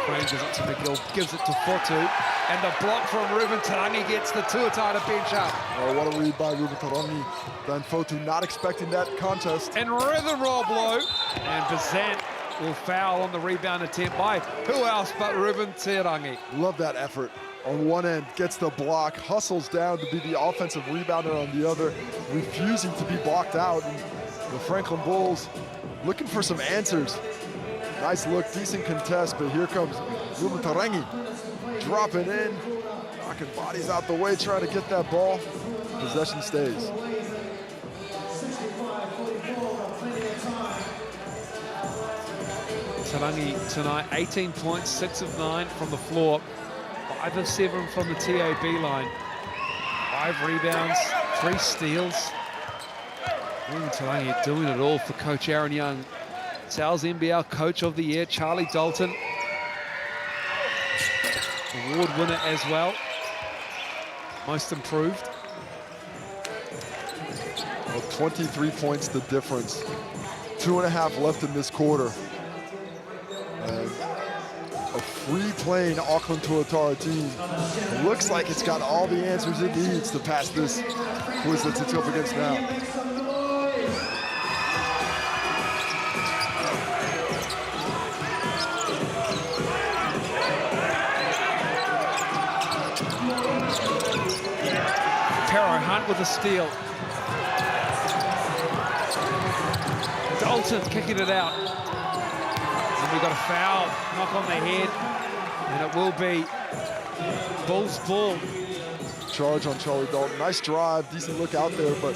Ranges it to McGill, gives it to Fotu, and the block from Ruben Tarangi gets the Tuatara bench up. Oh, what a read by Ruben Tarangi. Dan Fotu not expecting that contest. And rhythm Rob Lowe, and Bazant will foul on the rebound attempt by who else but Ruben Tarangi. Love that effort. On one end, gets the block, hustles down to be the offensive rebounder on the other, refusing to be blocked out. And the Franklin Bulls looking for some answers. Nice look, decent contest, but here comes Ruben Tarangi dropping in, knocking bodies out the way, trying to get that ball. Possession stays. Tarangi tonight, 18 points, 6 of 9 from the floor, 5 of 7 from the TAB line, 5 rebounds, 3 steals. Ruben Tarangi doing it all for Coach Aaron Young. Sal's NBL Coach of the Year, Charlie Dalton. Award winner as well. Most improved. Well, 23 points the difference. 2.5 left in this quarter. And a free-playing Auckland Tuatara team. It looks like it's got all the answers it needs to pass this quiz that it's up against now. Hunt with a steal. Dalton kicking it out. And we've got a foul, knock on the head, and it will be Bulls ball. Charge on Charlie Dalton. Nice drive, decent look out there, but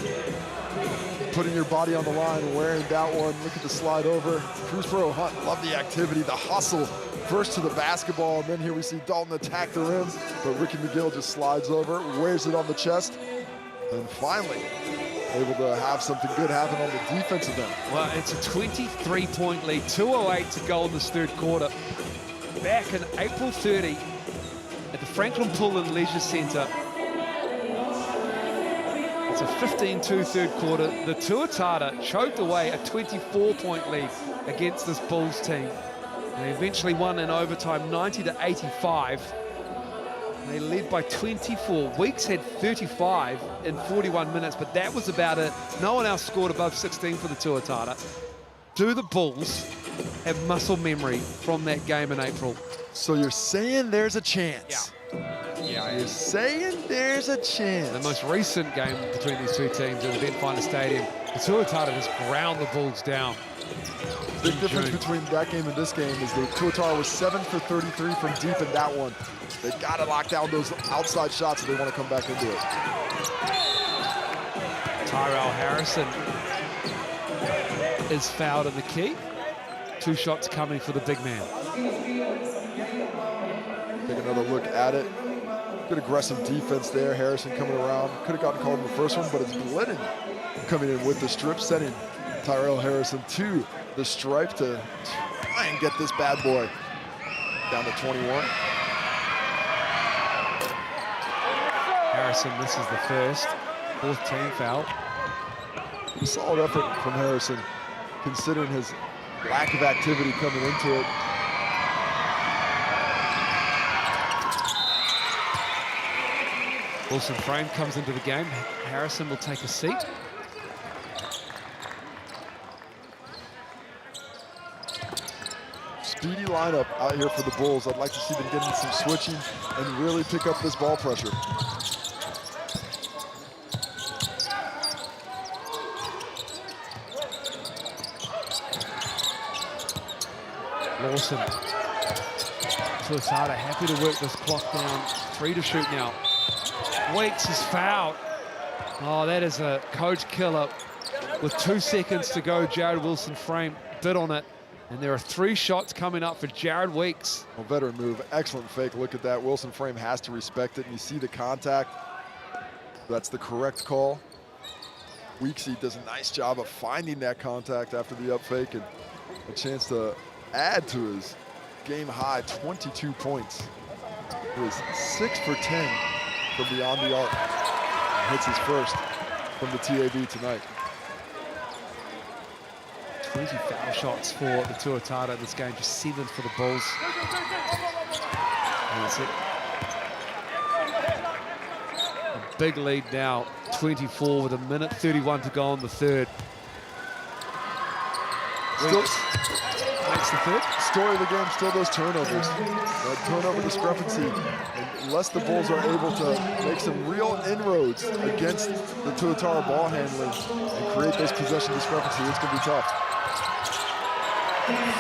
putting your body on the line, wearing that one. Look at the slide over. Cruz Pro Hunt, love the activity, the hustle. First to the basketball, and then here we see Dalton attack the rim, but Ricky McGill just slides over, wears it on the chest, and finally able to have something good happen on the defensive end. Well, it's a 23-point lead, 2:08 to go in this third quarter. Back in April 30 at the Franklin Pool and Leisure Centre. It's a 15-2 third quarter. The Tuatara choked away a 24-point lead against this Bulls team. They eventually won in overtime, 90-85. They led by 24. Weeks had 35 in 41 minutes, but that was about it. No one else scored above 16 for the Tuatara. Do the Bulls have muscle memory from that game in April? So you're saying there's a chance? Yeah. You're saying there's a chance. The most recent game between these two teams at Event Finder Stadium, the Tuatara just ground the Bulls down. The big difference between that game and this game is the Tuatara was 7 for 33 from deep in that one. They got to lock down those outside shots if they want to come back into it. Tyrell Harrison is fouled in the key. 2 shots coming for the big man. Take another look at it. Good aggressive defense there. Harrison coming around. Could have gotten called in the first one, but it's Glidden coming in with the strip, setting Tyrell Harrison to the stripe to try and get this bad boy down to 21. Harrison misses the first, 4th team foul. Solid effort from Harrison, considering his lack of activity coming into it. Wilson Frame comes into the game. Harrison will take a seat. Speedy lineup out here for the Bulls. I'd like to see them getting some switching and really pick up this ball pressure. Lawson. Tuatara happy to work this clock down. 3 to shoot now. Weeks is fouled. Oh, that is a coach killer. With 2 seconds to go, Jared Wilson Frame bid on it. And there are 3 shots coming up for Jared Weeks. Well, veteran move, excellent fake. Look at that. Wilson Frame has to respect it, and you see the contact. That's the correct call. Weeksy does a nice job of finding that contact after the up fake, and a chance to add to his game high 22 points. He was 6 for 10 from beyond the arc. And hits his first from the TAB tonight. 20 foul shots for the Tuatara this game, just 7 for the Bulls. And that's it. A big lead now, 24 with 1:31 to go on the third. Still, makes the third. Story of the game, still those turnovers. That turnover discrepancy. Unless the Bulls are able to make some real inroads against the Tuatara ball handling and create those possession discrepancy, it's going to be tough.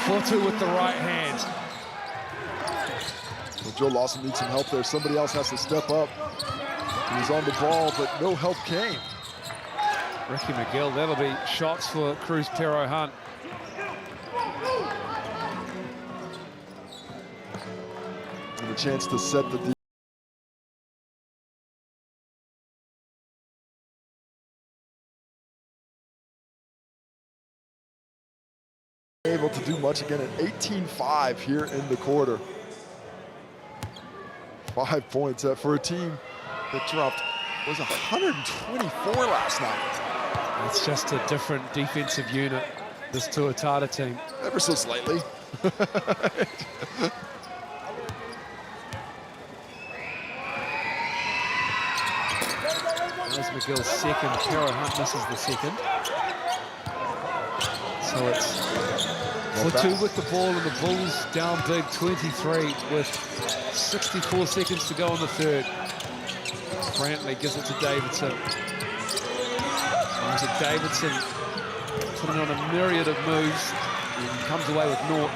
Fotu with the right hand. Well, Joe Lawson needs some help there. Somebody else has to step up. He was on the ball, but no help came. Ricky McGill, that'll be shots for Cruz Pero Hunt. And a chance to set the able to do much again at 18-5 here in the quarter. 5 points for a team that dropped was 124 last night. It's just a different defensive unit, this Tuatara team. Ever so slightly. There's McGill's second. Pero Hunt misses the second. So it's Fotu with the ball, and the Bulls down big 23 with 64 seconds to go on the third. Brantley gives it to Davidson. And Davidson putting on a myriad of moves and comes away with naught.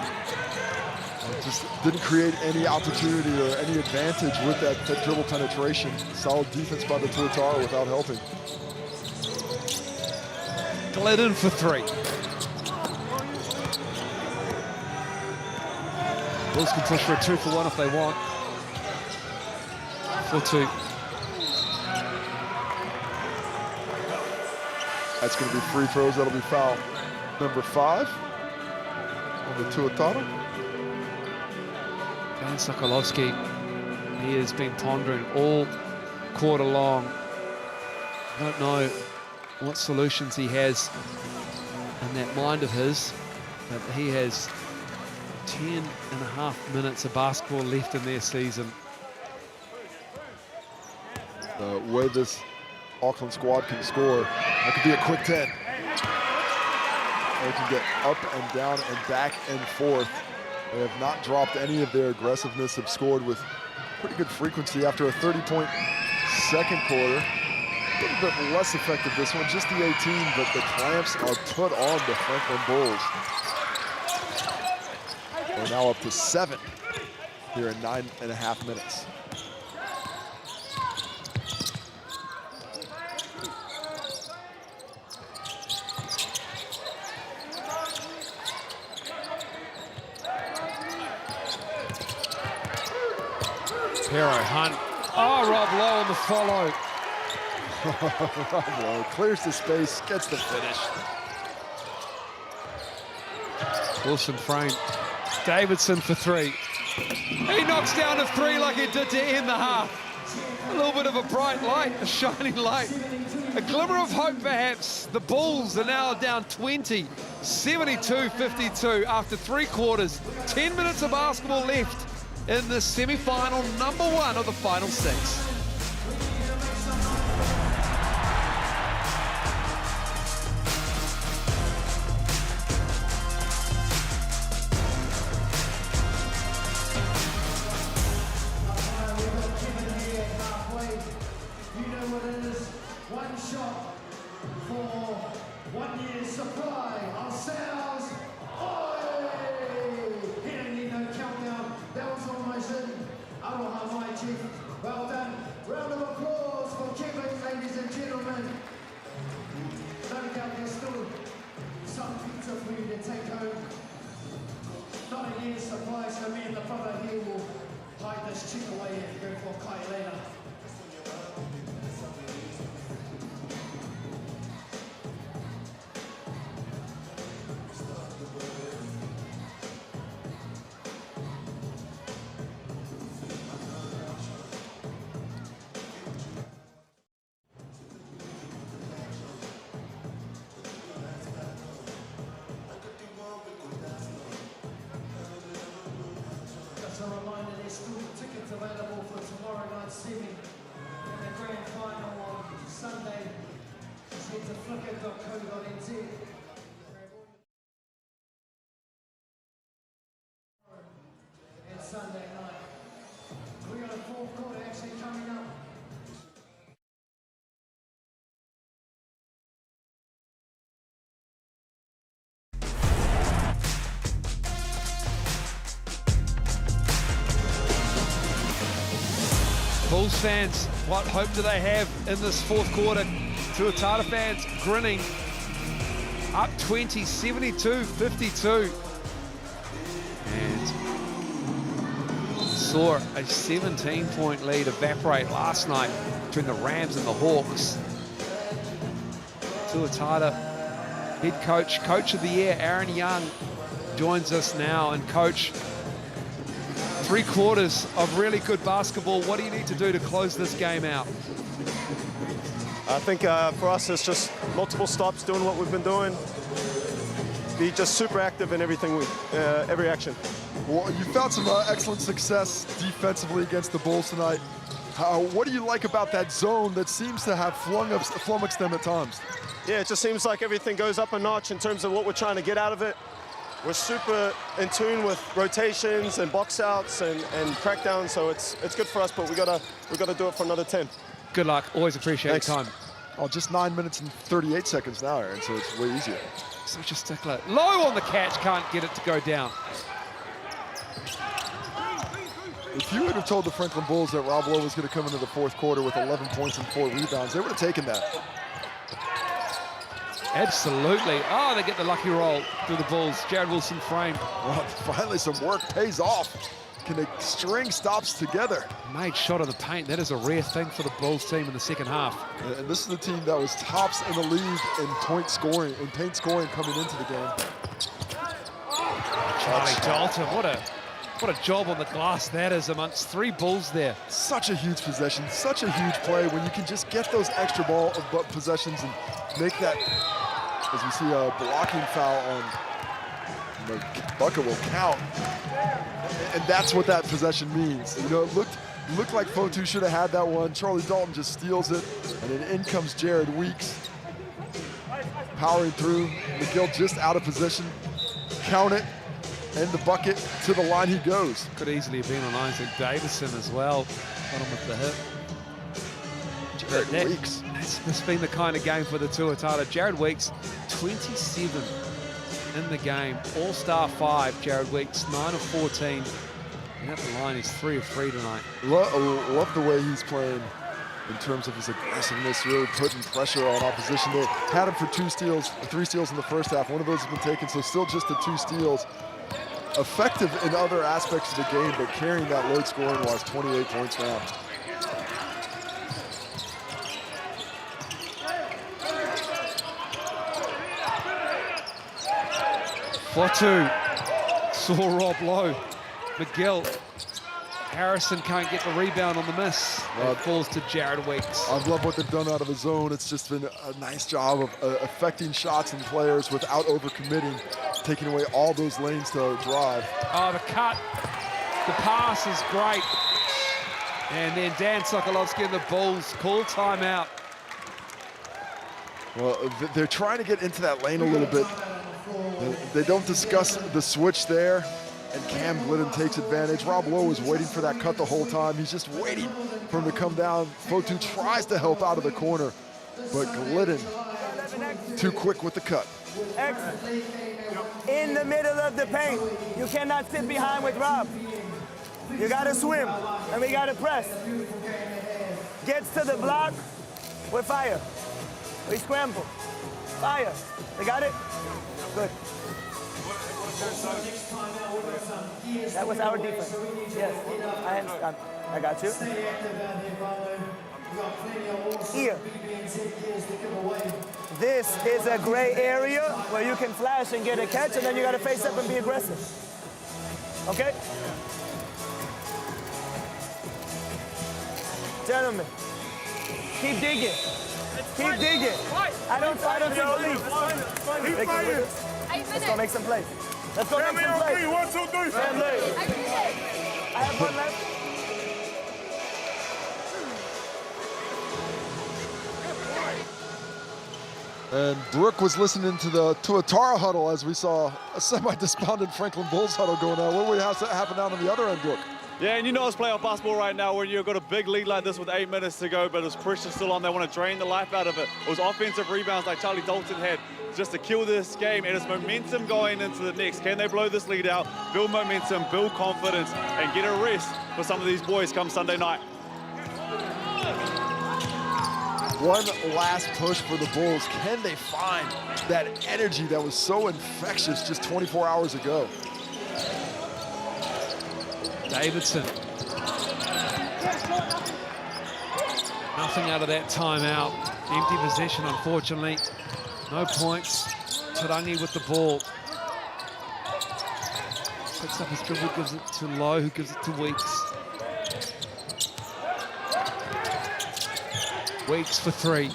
Just didn't create any opportunity or any advantage with that dribble penetration. Solid defense by the Tuatara without helping. Glidden for 3. Bulls can push for a 2-for-1 if they want. 4-2. That's going to be free throws. That'll be foul number 5 on the Tuatara. Dan Sokolovsky, he has been pondering all quarter long. I don't know what solutions he has in that mind of his, but he has 10.5 minutes of basketball left in their season. The way this Auckland squad can score, that could be a quick 10. They can get up and down and back and forth. They have not dropped any of their aggressiveness, have scored with pretty good frequency after a 30-point second quarter. A little bit less effective this one, just the 18, but the clamps are put on the Franklin Bulls. We're now up to 7 here in 9.5 minutes. Pero Hunt. Oh, Rob Lowe on the follow. Rob Lowe clears the space, gets the finish. Wilson Frame. Davidson for 3. He knocks down a 3 like he did to end the half. A little bit of a bright light, a shining light. A glimmer of hope, perhaps. The Bulls are now down 20, 72-52 after 3 quarters. 10 minutes of basketball left in the semi-final, number 1 of the final 6. shot for 1 year's supply of sales. He didn't need no countdown. That was almost in. Aloha, my chief. Well done. Round of applause for Kevin, ladies and gentlemen. No doubt there's still some pizza for you to take home. Not a year's supply, so me and the brother here will hide this chick away and go for Kai later. Just a reminder, there's still tickets available for tomorrow night semi and the grand final on Sunday. Just head to flickr.co.nz. And Sunday night. We got a fourth quarter actually coming up. Bulls fans, what hope do they have in this fourth quarter? Tuatara fans grinning. Up 20, 72-52. And saw a 17-point lead evaporate last night between the Rams and the Hawks. Tuatara head coach, coach of the year, Aaron Young, joins us now. And coach, 3 quarters of really good basketball. What do you need to do to close this game out? I think for us, it's just multiple stops, doing what we've been doing. Be just super active in everything, every action. Well, you found some excellent success defensively against the Bulls tonight. What do you like about that zone that seems to have flummoxed them at times? Yeah, it just seems like everything goes up a notch in terms of what we're trying to get out of it. We're super in tune with rotations and box outs and crackdowns, so it's good for us, but we gotta do it for another 10. Good luck. Always appreciate your time. Oh, just 9 minutes and 38 seconds now, Aaron, so it's way easier. Such a stickler. Low on the catch, can't get it to go down. If you would have told the Franklin Bulls that Rob Lowe was going to come into the fourth quarter with 11 points and 4 rebounds, they would have taken that. Absolutely. Oh, they get the lucky roll through the Bulls. Jared Wilson frame. Well, finally some work pays off. Can they string stops together? Made shot of the paint. That is a rare thing for the Bulls team in the second half. And this is the team that was tops in the league in paint scoring coming into the game. Charlie Dalton, what a job on the glass that is amongst 3 Bulls there. Such a huge possession, such a huge play when you can just get those extra ball possessions and make that, as we see a blocking foul on the bucket will count. And that's what that possession means. You know, it looked like Fotu should have had that one. Charlie Dalton just steals it, and then in comes Jared Weeks. Powering through, McGill just out of position. Count it, and the bucket to the line he goes. Could easily have been on Isaac Davison as well. Got him with the hit. Jared Weeks. It's been the kind of game for the Tuatara. Jared Weeks, 27 in the game. All-star 5, Jared Weeks, 9 of 14. And at the line, he's 3 of 3 tonight. Love the way he's playing in terms of his aggressiveness, really putting pressure on opposition. They had him for 3 steals in the first half. One of those has been taken, so still just the 2 steals. Effective in other aspects of the game, but carrying that load scoring-wise, 28 points now. Fotu saw Rob Lowe. McGill. Harrison can't get the rebound on the miss. It falls to Jared Weeks. I love what they've done out of the zone. It's just been a nice job of affecting shots and players without overcommitting, taking away all those lanes to drive. Oh, the cut. The pass is great. And then Dan Sokolovsky and the Bulls call timeout. Well, they're trying to get into that lane a little bit. They don't discuss the switch there, and Cam Glidden takes advantage. Rob Lowe was waiting for that cut the whole time. He's just waiting for him to come down. Fotu tries to help out of the corner, but Glidden too quick with the cut. X. In the middle of the paint. You cannot sit behind with Rob. You gotta swim, and we gotta press. Gets to the block, we fire. We scramble. Fire. We got it? Good. That was our defense. Yes, I understand. I got you. Here. This is a gray area where you can flash and get a catch, and then you got to face up and be aggressive. Okay? Gentlemen, keep digging. Keep digging. I don't see the lead. Let's go make some plays. Let's go make some plays. 1, 2, 3. I have one left. And Brooke was listening to the Tuatara huddle as we saw a semi-despondent Franklin Bulls huddle going on. What would have to happen down on the other end, Brooke? Yeah, and you know it's playoff basketball right now when you've got a big lead like this with 8 minutes to go, but there's pressure still on. They want to drain the life out of it. It was offensive rebounds like Charlie Dalton had just to kill this game, and it's momentum going into the next. Can they blow this lead out, build momentum, build confidence, and get a rest for some of these boys come Sunday night? One last push for the Bulls. Can they find that energy that was so infectious just 24 hours ago? Davidson. Nothing out of that timeout. Empty possession, unfortunately. No points. Tarangi with the ball. Picks up his dribble, gives it to Lowe, who gives it to Weeks. Weeks for 3.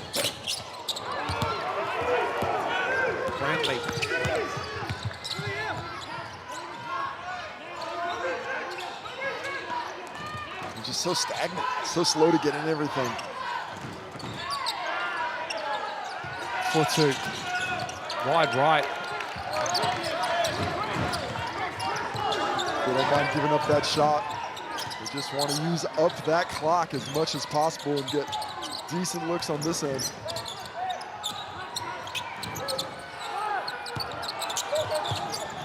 Brantley. He's just so stagnant, so slow to get in everything. 4-2. Wide right. They don't mind giving up that shot. They just want to use up that clock as much as possible and get decent looks on this end.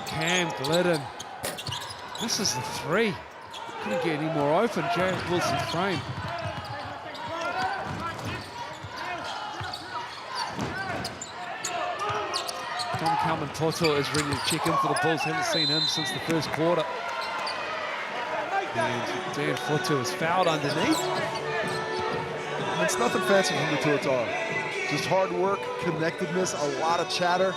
Cam Glidden. This is the 3. Couldn't get any more open. Jared Wilson frame. Tom Kalman Toto is ready to check in for the Bulls. Haven't seen him since the first quarter. And Dan Fotu is fouled underneath. And it's nothing fancy from the Tuatara. Just hard work, connectedness, a lot of chatter.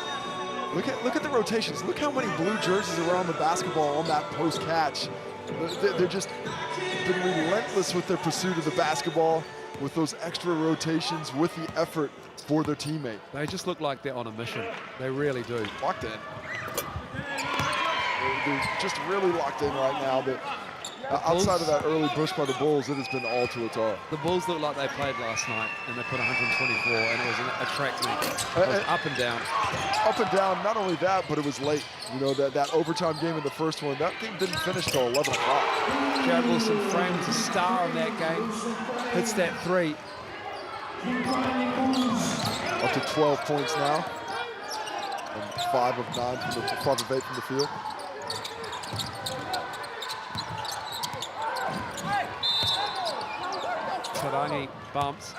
Look at the rotations. Look how many blue jerseys are around the basketball on that post catch. They're just been relentless with their pursuit of the basketball, with those extra rotations, with the effort for their teammate. They just look like they're on a mission. They really do. Locked in. They're just really locked in right now. But outside of that early push by the Bulls, it has been all Tuatara. The Bulls looked like they played last night, and they put 124, and it was a track meet. It was up and down. Up and down, not only that, but it was late. You know, that overtime game in the first one, that game didn't finish till 11 o'clock. Jared Wilson frames a star in that game, hits that 3. Up to 12 points now. And 5 of 8 from the field. Tarangi bumps.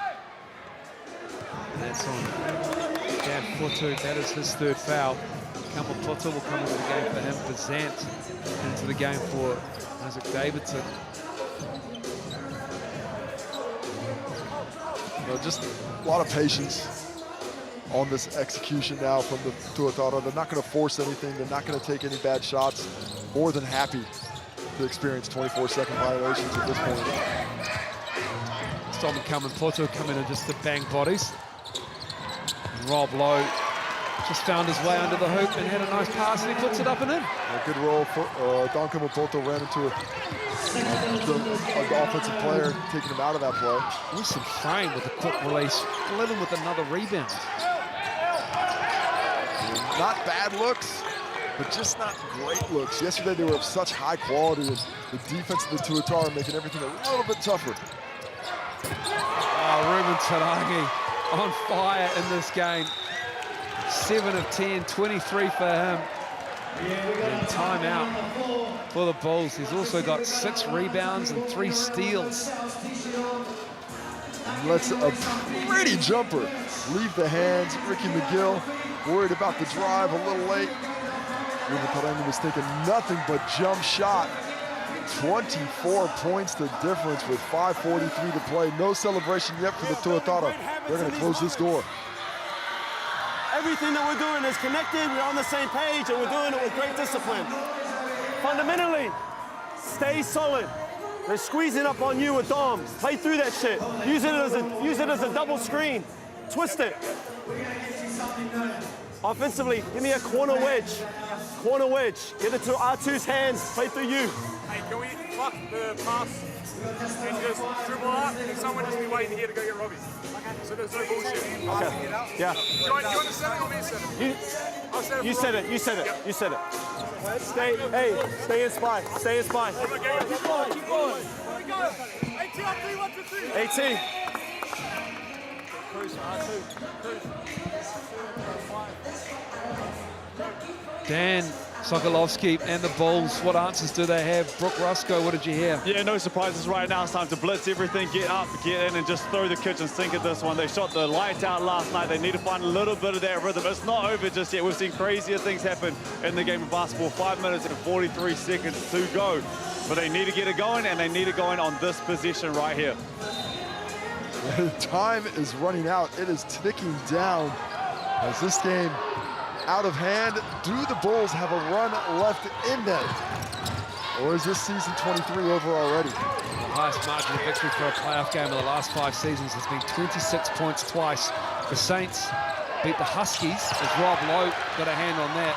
And that's on Dan Fotu. That is his 3rd foul. Kamal Potter will come into the game for him. Bazant into the game for Isaac Davidson. Just a lot of patience on this execution now from the Tuatara. They're not going to force anything. They're not going to take any bad shots. More than happy to experience 24-second violations at this point. Storm and Kalman Poto come in and just to bang bodies. And Rob Lowe just found his way under the hoop and had a nice pass, and he puts it up and in. A good roll. Don Kamapoto ran into the offensive player, taking him out of that play. Wilson frame with a quick release. Glidden with another rebound. Not bad looks, but just not great looks. Yesterday they were of such high quality, and the defense of the Tuatara making everything a little bit tougher. Oh, Ruben Tarangi on fire in this game. 7 of 10, 23 for him. And timeout for the Bulls. He's also got 6 rebounds and 3 steals. Let's a pretty jumper leave the hands. Ricky McGill worried about the drive, a little late. Ruben Parenga was taking nothing but jump shot. 24 points the difference with 5:43 to play. No celebration yet for the Tuatara. They're going to close this door. Everything that we're doing is connected, we're on the same page, and we're doing it with great discipline. Fundamentally, stay solid. They're squeezing up on you with DOMs. Play through that shit. Use it as a double screen. Twist it. Offensively, give me a corner wedge. Corner wedge. Get it to R2's hands. Play through you. Hey, can we fuck the pass and just dribble up and someone just be waiting here to go get Robbie? So there's no bullshit. Okay. Yeah. Do you want to set it or me set it? You said it. You said it. You said it. Stay. Hey, stay in spy. Stay in spy. Keep going. Keep going. Here we go. 18 on 3, 1, 2, 3. 18. Cruise, R2. Cruise. Dan Sokolovsky and the Bulls, what answers do they have? Brooke Rusko, what did you hear? Yeah, no surprises right now. It's time to blitz everything, get up, get in, and just throw the kitchen sink at this one. They shot the lights out last night. They need to find a little bit of that rhythm. It's not over just yet. We've seen crazier things happen in the game of basketball. 5 minutes and 43 seconds to go. But they need to get it going, and they need it going on this position right here. Time is running out. It is ticking down as this game out of hand. Do the Bulls have a run left in them? Or is this season 23 over already? The highest margin of victory for a playoff game of the last 5 seasons has been 26 points twice. The Saints beat the Huskies as Rob Lowe got a hand on that.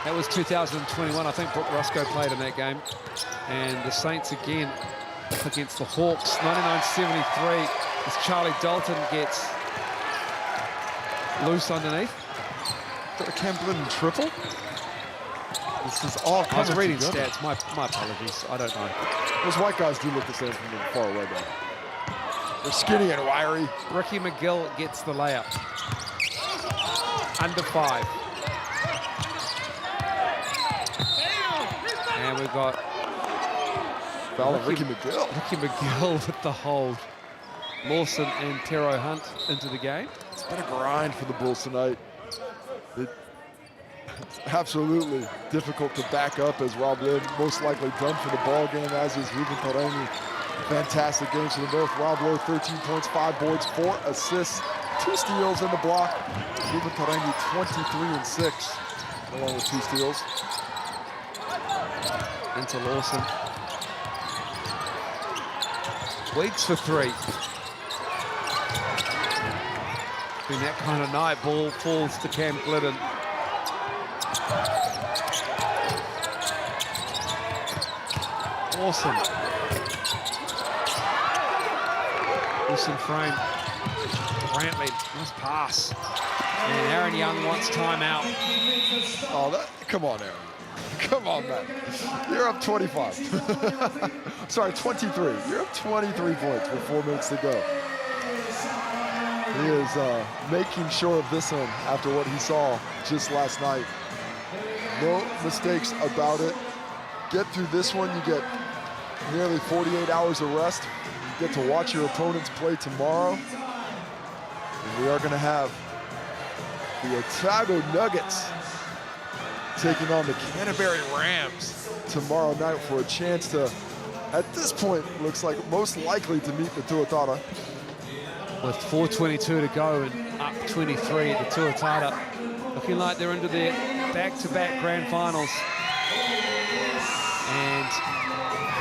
That was 2021. I think Brooke Rusko played in that game. And the Saints again against the Hawks, 99-73, as Charlie Dalton gets loose underneath. Got a Cam Glidden triple? This is all I was reading together. stats. My apologies. I don't know. Those white guys do look the same from far away, though. They're skinny and wiry. Ricky McGill gets the layup. Under 5. And we've got Ricky McGill. Ricky McGill with the hold. Lawson and Tero Hunt into the game. It's been a grind for the Bulls tonight. It's absolutely difficult to back up, as Rob Lynn most likely done for the ball game, as is Ruben Parenga. Fantastic games for them both. Rob Lowe, 13 points, 5 boards, 4 assists, 2 steals in the block. Ruben Parenga, 23 and 6, along with 2 steals. Into Lawson. Weeks for 3. Been that kind of night. Ball falls to Cam Glidden. Awesome. Listen frame. Brantley, nice pass. And Aaron Young wants timeout. Oh, come on, Aaron. Come on, man. You're up 25. Sorry, 23. You're up 23 points with 4 minutes to go. He is making sure of this one after what he saw just last night. No mistakes about it. Get through this one, you get nearly 48 hours of rest. You get to watch your opponents play tomorrow. And we are going to have the Otago Nuggets taking on the Canterbury Rams tomorrow night for a chance to, at this point, looks like most likely to meet the Tuatara. With 4:22 to go and up 23, the Tuatara looking like they're into their back-to-back grand finals. And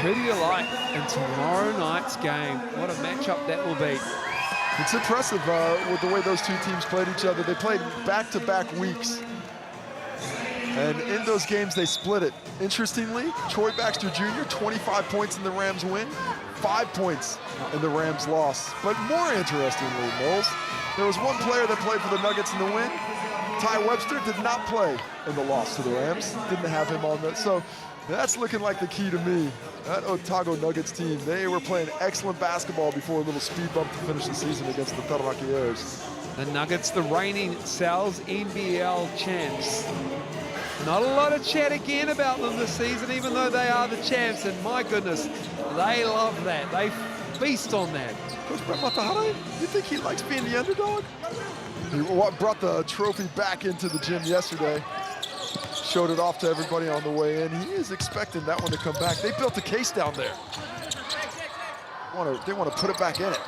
who do you like in tomorrow night's game? What a matchup that will be. It's impressive with the way those two teams played each other. They played back-to-back weeks. And in those games, they split it. Interestingly, Troy Baxter Jr., 25 points in the Rams win, 5 points in the Rams loss. But more interestingly, Knowles, there was one player that played for the Nuggets in the win. Ty Webster did not play in the loss to the Rams. Didn't have him on that. So that's looking like the key to me. That Otago Nuggets team, they were playing excellent basketball before a little speed bump to finish the season against the Taranaki Airs. The Nuggets, the reigning Sal's NBL champs. Not a lot of chat again about them this season, even though they are the champs. And my goodness, they love that. They feast on that. Coach Brett Matahara, you think he likes being the underdog? He brought the trophy back into the gym yesterday. Showed it off to everybody on the way in. He is expecting that one to come back. They built a case down there. They want to put it back in it.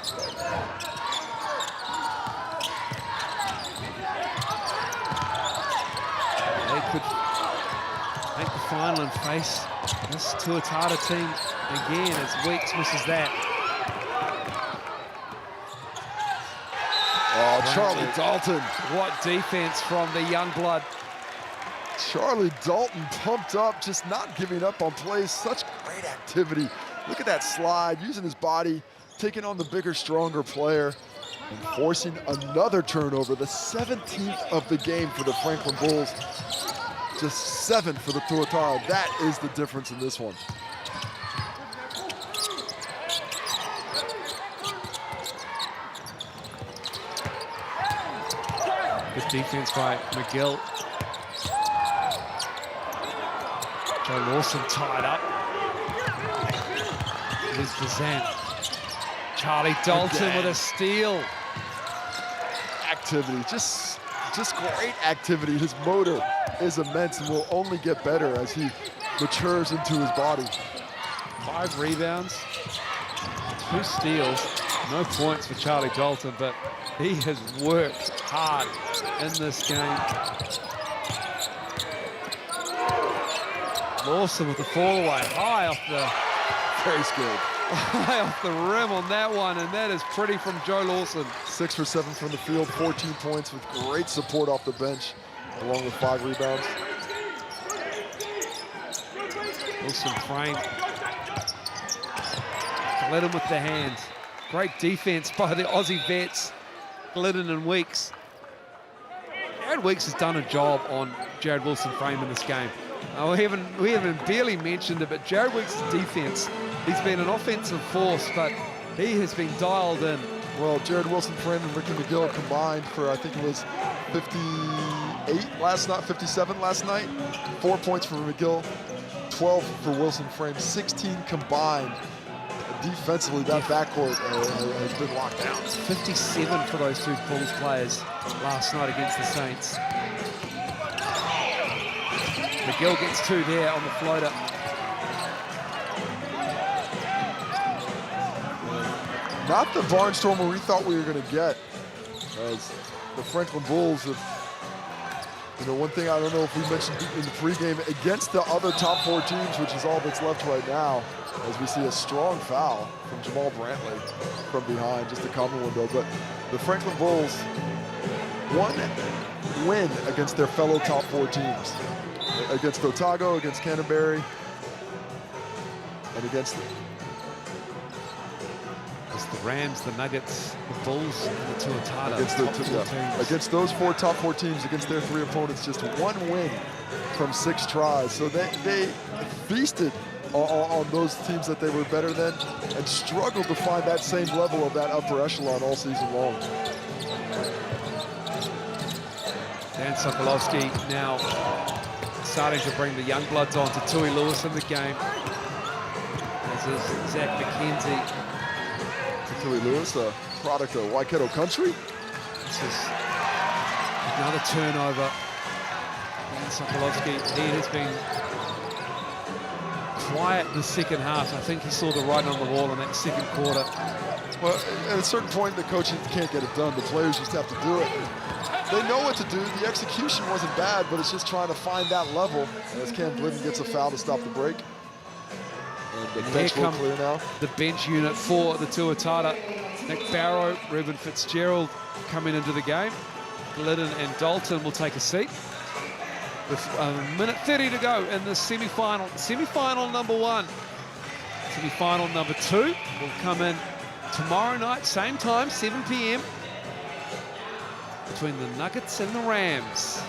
They could make the final and face this Tuatara team again as Weeks misses that. Oh, Charlie Dalton. What defense from the young blood. Charlie Dalton pumped up, just not giving up on plays. Such great activity. Look at that slide, using his body, taking on the bigger, stronger player, and forcing another turnover, the 17th of the game for the Franklin Bulls. Just 7 for the Tuatara. That is the difference in this one. Good defense by McGill. Joe Lawson tied up. Here's Bazant. Charlie Dalton Again. with a steal. Activity, just great activity. His motor is immense and will only get better as he matures into his body. 5 rebounds, 2 steals, no points for Charlie Dalton, but he has worked hard in this game. Lawson with the fall away, high off the, very skilled. High off the rim on that one, and that is pretty from Joe Lawson. 6 for 7 from the field, 14 points with great support off the bench, along with 5 rebounds. Wilson frame. Glidden with the hands. Great defense by the Aussie vets, Glidden and Weeks. Jared Weeks has done a job on Jared Wilson frame in this game. We haven't barely mentioned it, but Jared Weeks' defense, he's been an offensive force, but he has been dialed in. Well, Jared Wilson frame and Ricky McGill combined for, I think it was 58 last night, 57 last night. 4 points for McGill, 12 for Wilson frame, 16 combined. Defensively, that backcourt has been locked down. 57 for those 2 Bulls players last night against the Saints. McGill gets 2 there on the floater. Not the barnstormer we thought we were going to get, as the Franklin Bulls have, one thing I don't know if we mentioned in the pregame, against the other top 4 teams, which is all that's left right now, as we see a strong foul from Jamal Brantley from behind, just a common window. But the Franklin Bulls, 1 win against their fellow top 4 teams, against Otago, against Canterbury, and against the Rams, the Nuggets, the Bulls, and the Tuatara. Against those 4 top 4 teams, against their 3 opponents, just 1 win from 6 tries. So they feasted on those teams that they were better than and struggled to find that same level of that upper echelon all season long. Dan Sokolowski now starting to bring the young bloods on to Tui Lewis in the game. This is Zach McKenzie. Tui Lewis, a product of Waikato country. This is another turnover. Dan Sokolowski, he has been quiet in the second half. I think he saw the writing on the wall in that second quarter. Well, at a certain point, the coaching can't get it done. The players just have to do it. They know what to do. The execution wasn't bad, but it's just trying to find that level. As Cam Glidden gets a foul to stop the break. And the bench will clear now. The bench unit for the Tuatara. Nick Barrow, Ruben Fitzgerald coming into the game. Glidden and Dalton will take a seat. With a minute 30 to go in the semi-final. Semi-final number 1. Semi-final number 2 will come in tomorrow night, same time, 7 p.m. between the Nuggets and the Rams.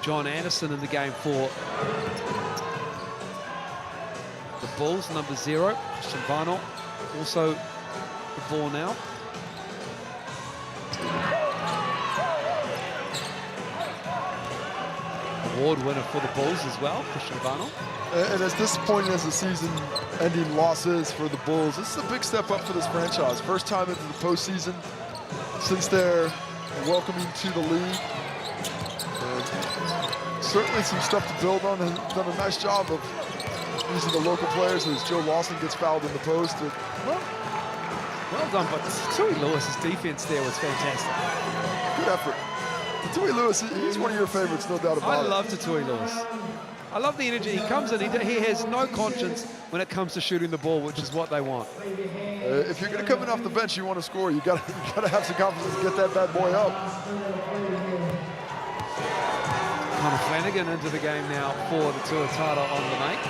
John Anderson in the game for the Bulls, number 0, Christian Vinyl. Also the ball now. Award winner for the Bulls as well, Christian Varnell. And as disappointing as the season-ending loss is for the Bulls, this is a big step up for this franchise. First time into the postseason since their welcoming to the league. And certainly some stuff to build on, and done a nice job of using the local players as Joe Lawson gets fouled in the post. Well done, but Tui Lewis's defense there was fantastic. Good effort. Tui Lewis, he's one of your favorites, no doubt about it. I love Tui Lewis. I love the energy. He comes in, he has no conscience when it comes to shooting the ball, which is what they want. If you're going to come in off the bench, you want to score, you got to have some confidence to get that bad boy up. Connor Flanagan into the game now for the Tuatara on the make.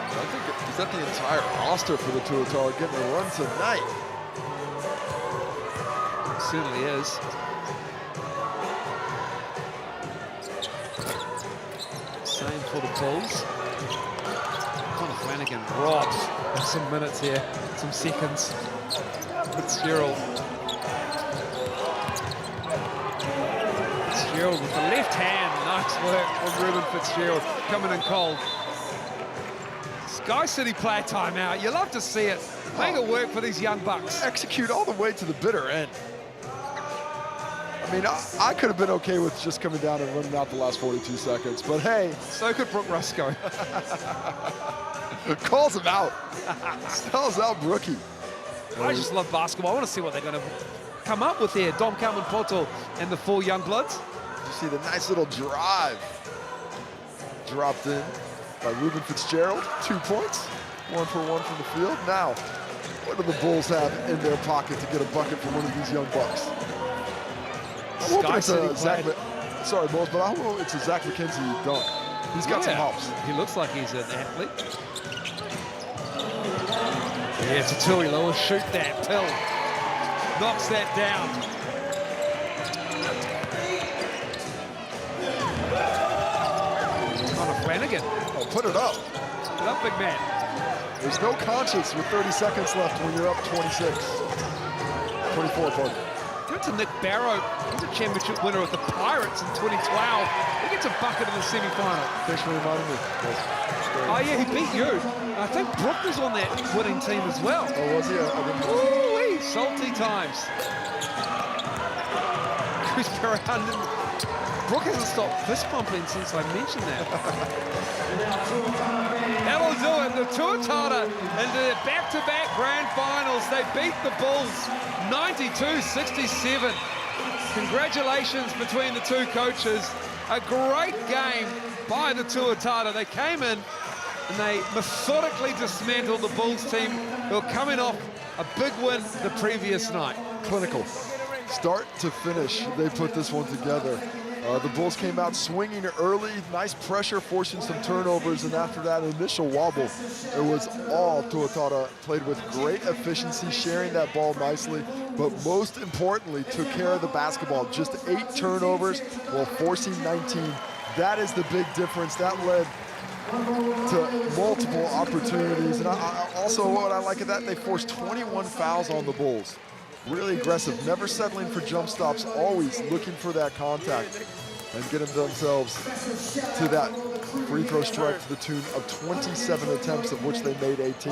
I think is that the entire roster for the Tuatara getting a run tonight? It certainly is. Same for the Bulls. Connor Flanagan robs some minutes here, some seconds. Fitzgerald with the left hand. Nice work from Ruben Fitzgerald, coming in cold. Sky City player timeout. You love to see it. Make it work for these young bucks. Execute all the way to the bitter end. I mean, I could have been okay with just coming down and running out the last 42 seconds, but hey. So could Brooke Rusco. Calls him out. Sells out Brookie. I just love basketball. I want to see what they're going to come up with here. Dom Calman-Poto and the four young bloods. You see the nice little drive dropped in by Ruben Fitzgerald. 2 points, 1 for 1 from the field. Now, what do the Bulls have in their pocket to get a bucket from one of these young bucks? I'm hoping it's a Zach, sorry, Bulls, but I hope it's a Zach McKenzie dunk. He's got some hops. He looks like he's an athlete. Yeah, it's a Tui Lewis. Shoot that pill. Knocks that down. Connor Flanagan. Oh, put it up. Put it up, big man. There's no conscience with 30 seconds left when you're up 26. 24, pardon. Good to Nick Barrow. He's a championship winner with the Pirates in 2012. He gets a bucket in the semi-final. Freshman reminded me. Oh, yeah, he beat you. I think Brooke was on that winning team as well. Oh, was he? Ooh-wee, salty times. Chris Perrin. Brooke hasn't stopped fist pumping since I mentioned that. That'll do it. The Tuatara into their back-to-back grand finals. They beat the Bulls 92-67. Congratulations between the two coaches. A great game by the Tuatara. They came in and they methodically dismantled the Bulls team who were coming off a big win the previous night. Clinical. Start to finish, they put this one together. The Bulls came out swinging early, nice pressure, forcing some turnovers, and after that initial wobble, it was all Tuatara. Played with great efficiency, sharing that ball nicely, but most importantly, took care of the basketball. Just 8 turnovers while forcing 19. That is the big difference. That led to multiple opportunities. And also what I like of that, they forced 21 fouls on the Bulls. Really aggressive, never settling for jump stops, always looking for that contact and getting themselves to that free throw strike to the tune of 27 attempts, of which they made 18.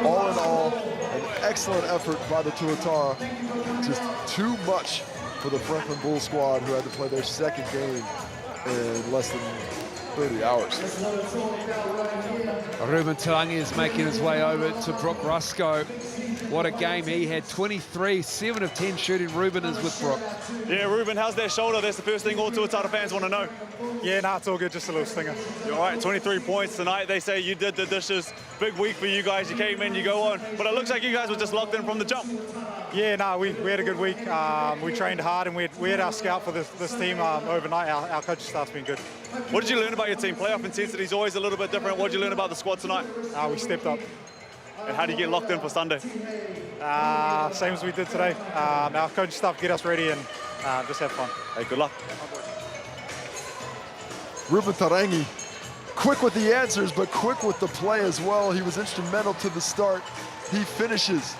All in all, an excellent effort by the Tuatara. Just too much for the Franklin Bulls squad, who had to play their second game in less than 30 hours. Ruben Tarangi is making his way over to Brooke Rusco. What a game he had. 23, 7 of 10 shooting. Ruben is with Brooke. Yeah, Ruben, how's that shoulder? That's the first thing all Tuatara fans want to know. Yeah, nah, it's all good. Just a little stinger. You're all right, 23 points tonight. They say you did the dishes. Big week for you guys. You came in, you go on. But it looks like you guys were just locked in from the jump. Yeah, no, we had a good week. We trained hard, and we had our scout for this team overnight. Our coaching staff's been good. What did you learn about your team? Playoff intensity is always a little bit different. What did you learn about the squad tonight? We stepped up. And how do you get locked in for Sunday? Same as we did today. Our coaching staff get us ready and just have fun. Hey, good luck. Ruben Tarangi quick with the answers, but quick with the play as well. He was instrumental to the start. He finishes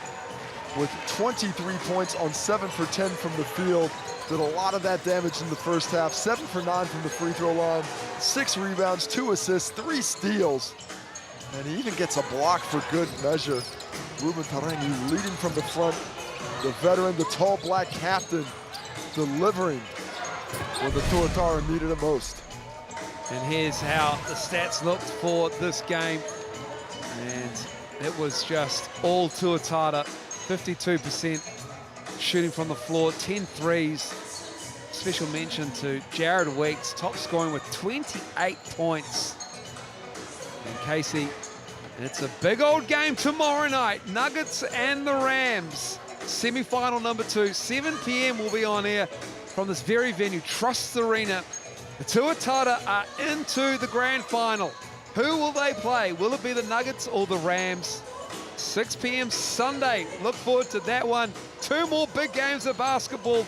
with 23 points on 7 for 10 from the field. Did a lot of that damage in the first half. 7 for 9 from the free throw line. 6 rebounds, 2 assists, 3 steals. And he even gets a block for good measure. Ruben Tarangi leading from the front. The veteran, the tall black captain, delivering when the Tuatara needed it most. And here's how the stats looked for this game. And it was just all Tuatara, 52% shooting from the floor, 10 threes. Special mention to Jared Weeks, top scoring with 28 points. And Casey, it's a big old game tomorrow night. Nuggets and the Rams. Semi-final number 2, 7 p.m. will be on air from this very venue, Trust Arena. The Tuatara are into the grand final. Who will they play? Will it be the Nuggets or the Rams? 6 p.m. Sunday. Look forward to that one. 2 more big games of basketball.